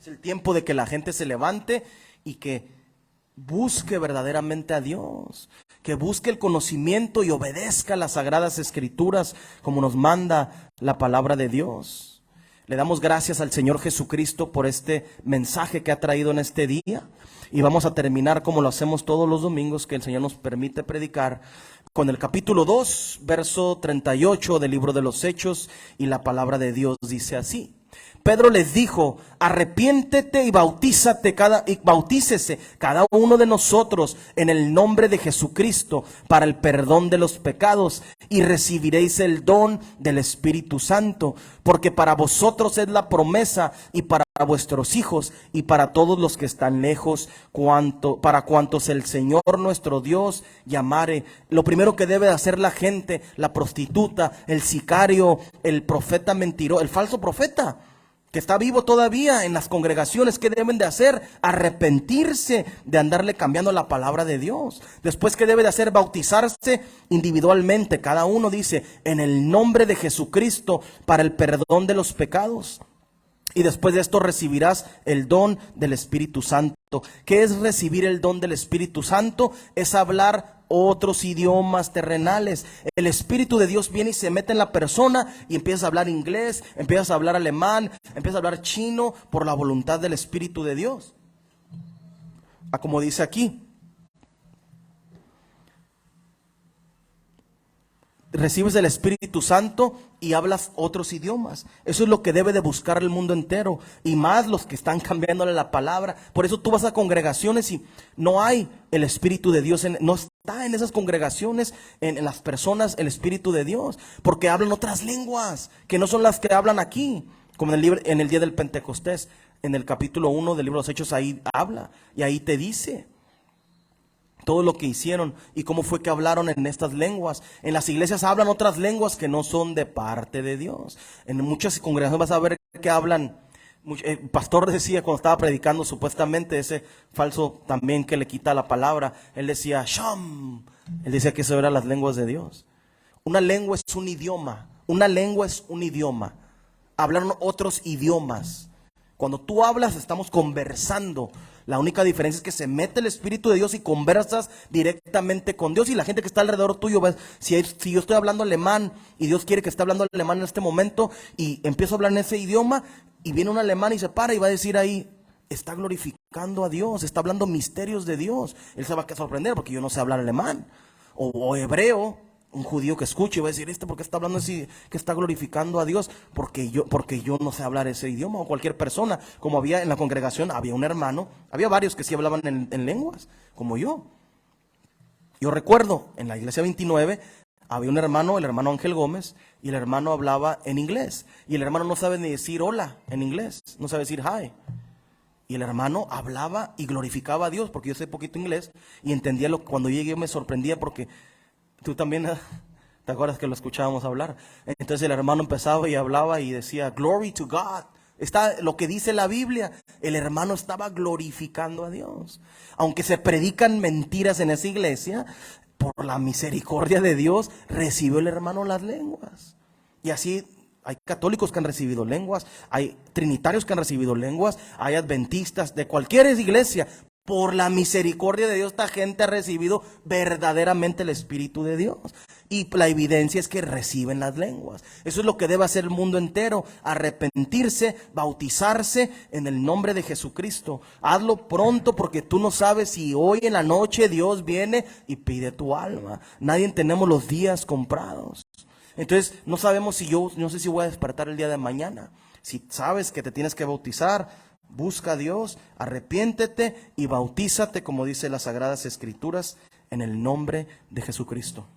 [SPEAKER 1] Es el tiempo de que la gente se levante y que busque verdaderamente a Dios, que busque el conocimiento y obedezca las sagradas escrituras como nos manda la palabra de Dios. Le damos gracias al Señor Jesucristo por este mensaje que ha traído en este día. Y vamos a terminar como lo hacemos todos los domingos que el Señor nos permite predicar, con el capítulo 2, verso 38 del libro de los Hechos, y la palabra de Dios dice así. Pedro les dijo: arrepiéntete y bautícese cada uno de nosotros en el nombre de Jesucristo para el perdón de los pecados, y recibiréis el don del Espíritu Santo, porque para vosotros es la promesa, y para vuestros hijos, y para todos los que están lejos, para cuantos el Señor nuestro Dios llamare. Lo primero que debe hacer la gente, la prostituta, el sicario, el profeta mentiroso, el falso profeta, que está vivo todavía en las congregaciones, ¿qué deben de hacer? Arrepentirse de andarle cambiando la palabra de Dios. Después, ¿qué debe de hacer? Bautizarse individualmente. Cada uno dice: en el nombre de Jesucristo para el perdón de los pecados. Y después de esto recibirás el don del Espíritu Santo. ¿Qué es recibir el don del Espíritu Santo? Es hablar otros idiomas terrenales. El Espíritu de Dios viene y se mete en la persona y empiezas a hablar inglés, empiezas a hablar alemán, empiezas a hablar chino por la voluntad del Espíritu de Dios. Como dice aquí, recibes el Espíritu Santo y hablas otros idiomas. Eso es lo que debe de buscar el mundo entero, y más los que están cambiándole la palabra. Por eso tú vas a congregaciones y no hay el Espíritu de Dios, no está en esas congregaciones, en las personas, el Espíritu de Dios, porque hablan otras lenguas que no son las que hablan aquí. Como en el día del Pentecostés, en el capítulo 1 del libro de los Hechos, ahí habla y ahí te dice todo lo que hicieron y cómo fue que hablaron en estas lenguas. En las iglesias hablan otras lenguas que no son de parte de Dios. En muchas congregaciones vas a ver que hablan. El pastor decía cuando estaba predicando, supuestamente ese falso también que le quita la palabra, él decía Sham. Él decía que eso eran las lenguas de Dios. Una lengua es un idioma. Una lengua es un idioma. Hablaron otros idiomas. Cuando tú hablas, estamos conversando. La única diferencia es que se mete el Espíritu de Dios y conversas directamente con Dios. Y la gente que está alrededor tuyo, si yo estoy hablando alemán y Dios quiere que esté hablando alemán en este momento y empiezo a hablar en ese idioma, y viene un alemán y se para y va a decir ahí: está glorificando a Dios, está hablando misterios de Dios. Él se va a sorprender porque yo no sé hablar alemán o hebreo. Un judío que escuche y va a decir: ¿por qué está hablando así, que está glorificando a Dios? Porque yo no sé hablar ese idioma. O cualquier persona, como había en la congregación, había un hermano, había varios que sí hablaban en lenguas, como yo. Yo recuerdo, en la iglesia 29, había un hermano, el hermano Ángel Gómez, y el hermano hablaba en inglés. Y el hermano no sabe ni decir hola en inglés, no sabe decir hi. Y el hermano hablaba y glorificaba a Dios, porque yo sé poquito inglés, y entendía cuando llegué me sorprendía porque... Tú también, ¿te acuerdas que lo escuchábamos hablar? Entonces el hermano empezaba y hablaba y decía: Glory to God. Está lo que dice la Biblia. El hermano estaba glorificando a Dios. Aunque se predican mentiras en esa iglesia, por la misericordia de Dios, recibió el hermano las lenguas. Y así hay católicos que han recibido lenguas, hay trinitarios que han recibido lenguas, hay adventistas de cualquier iglesia. Por la misericordia de Dios, esta gente ha recibido verdaderamente el Espíritu de Dios. Y la evidencia es que reciben las lenguas. Eso es lo que debe hacer el mundo entero: arrepentirse, bautizarse en el nombre de Jesucristo. Hazlo pronto, porque tú no sabes si hoy en la noche Dios viene y pide tu alma. Nadie tenemos los días comprados. Entonces no sabemos si no sé si voy a despertar el día de mañana. Si sabes que te tienes que bautizar, busca a Dios, arrepiéntete y bautízate, como dice las Sagradas Escrituras, en el nombre de Jesucristo.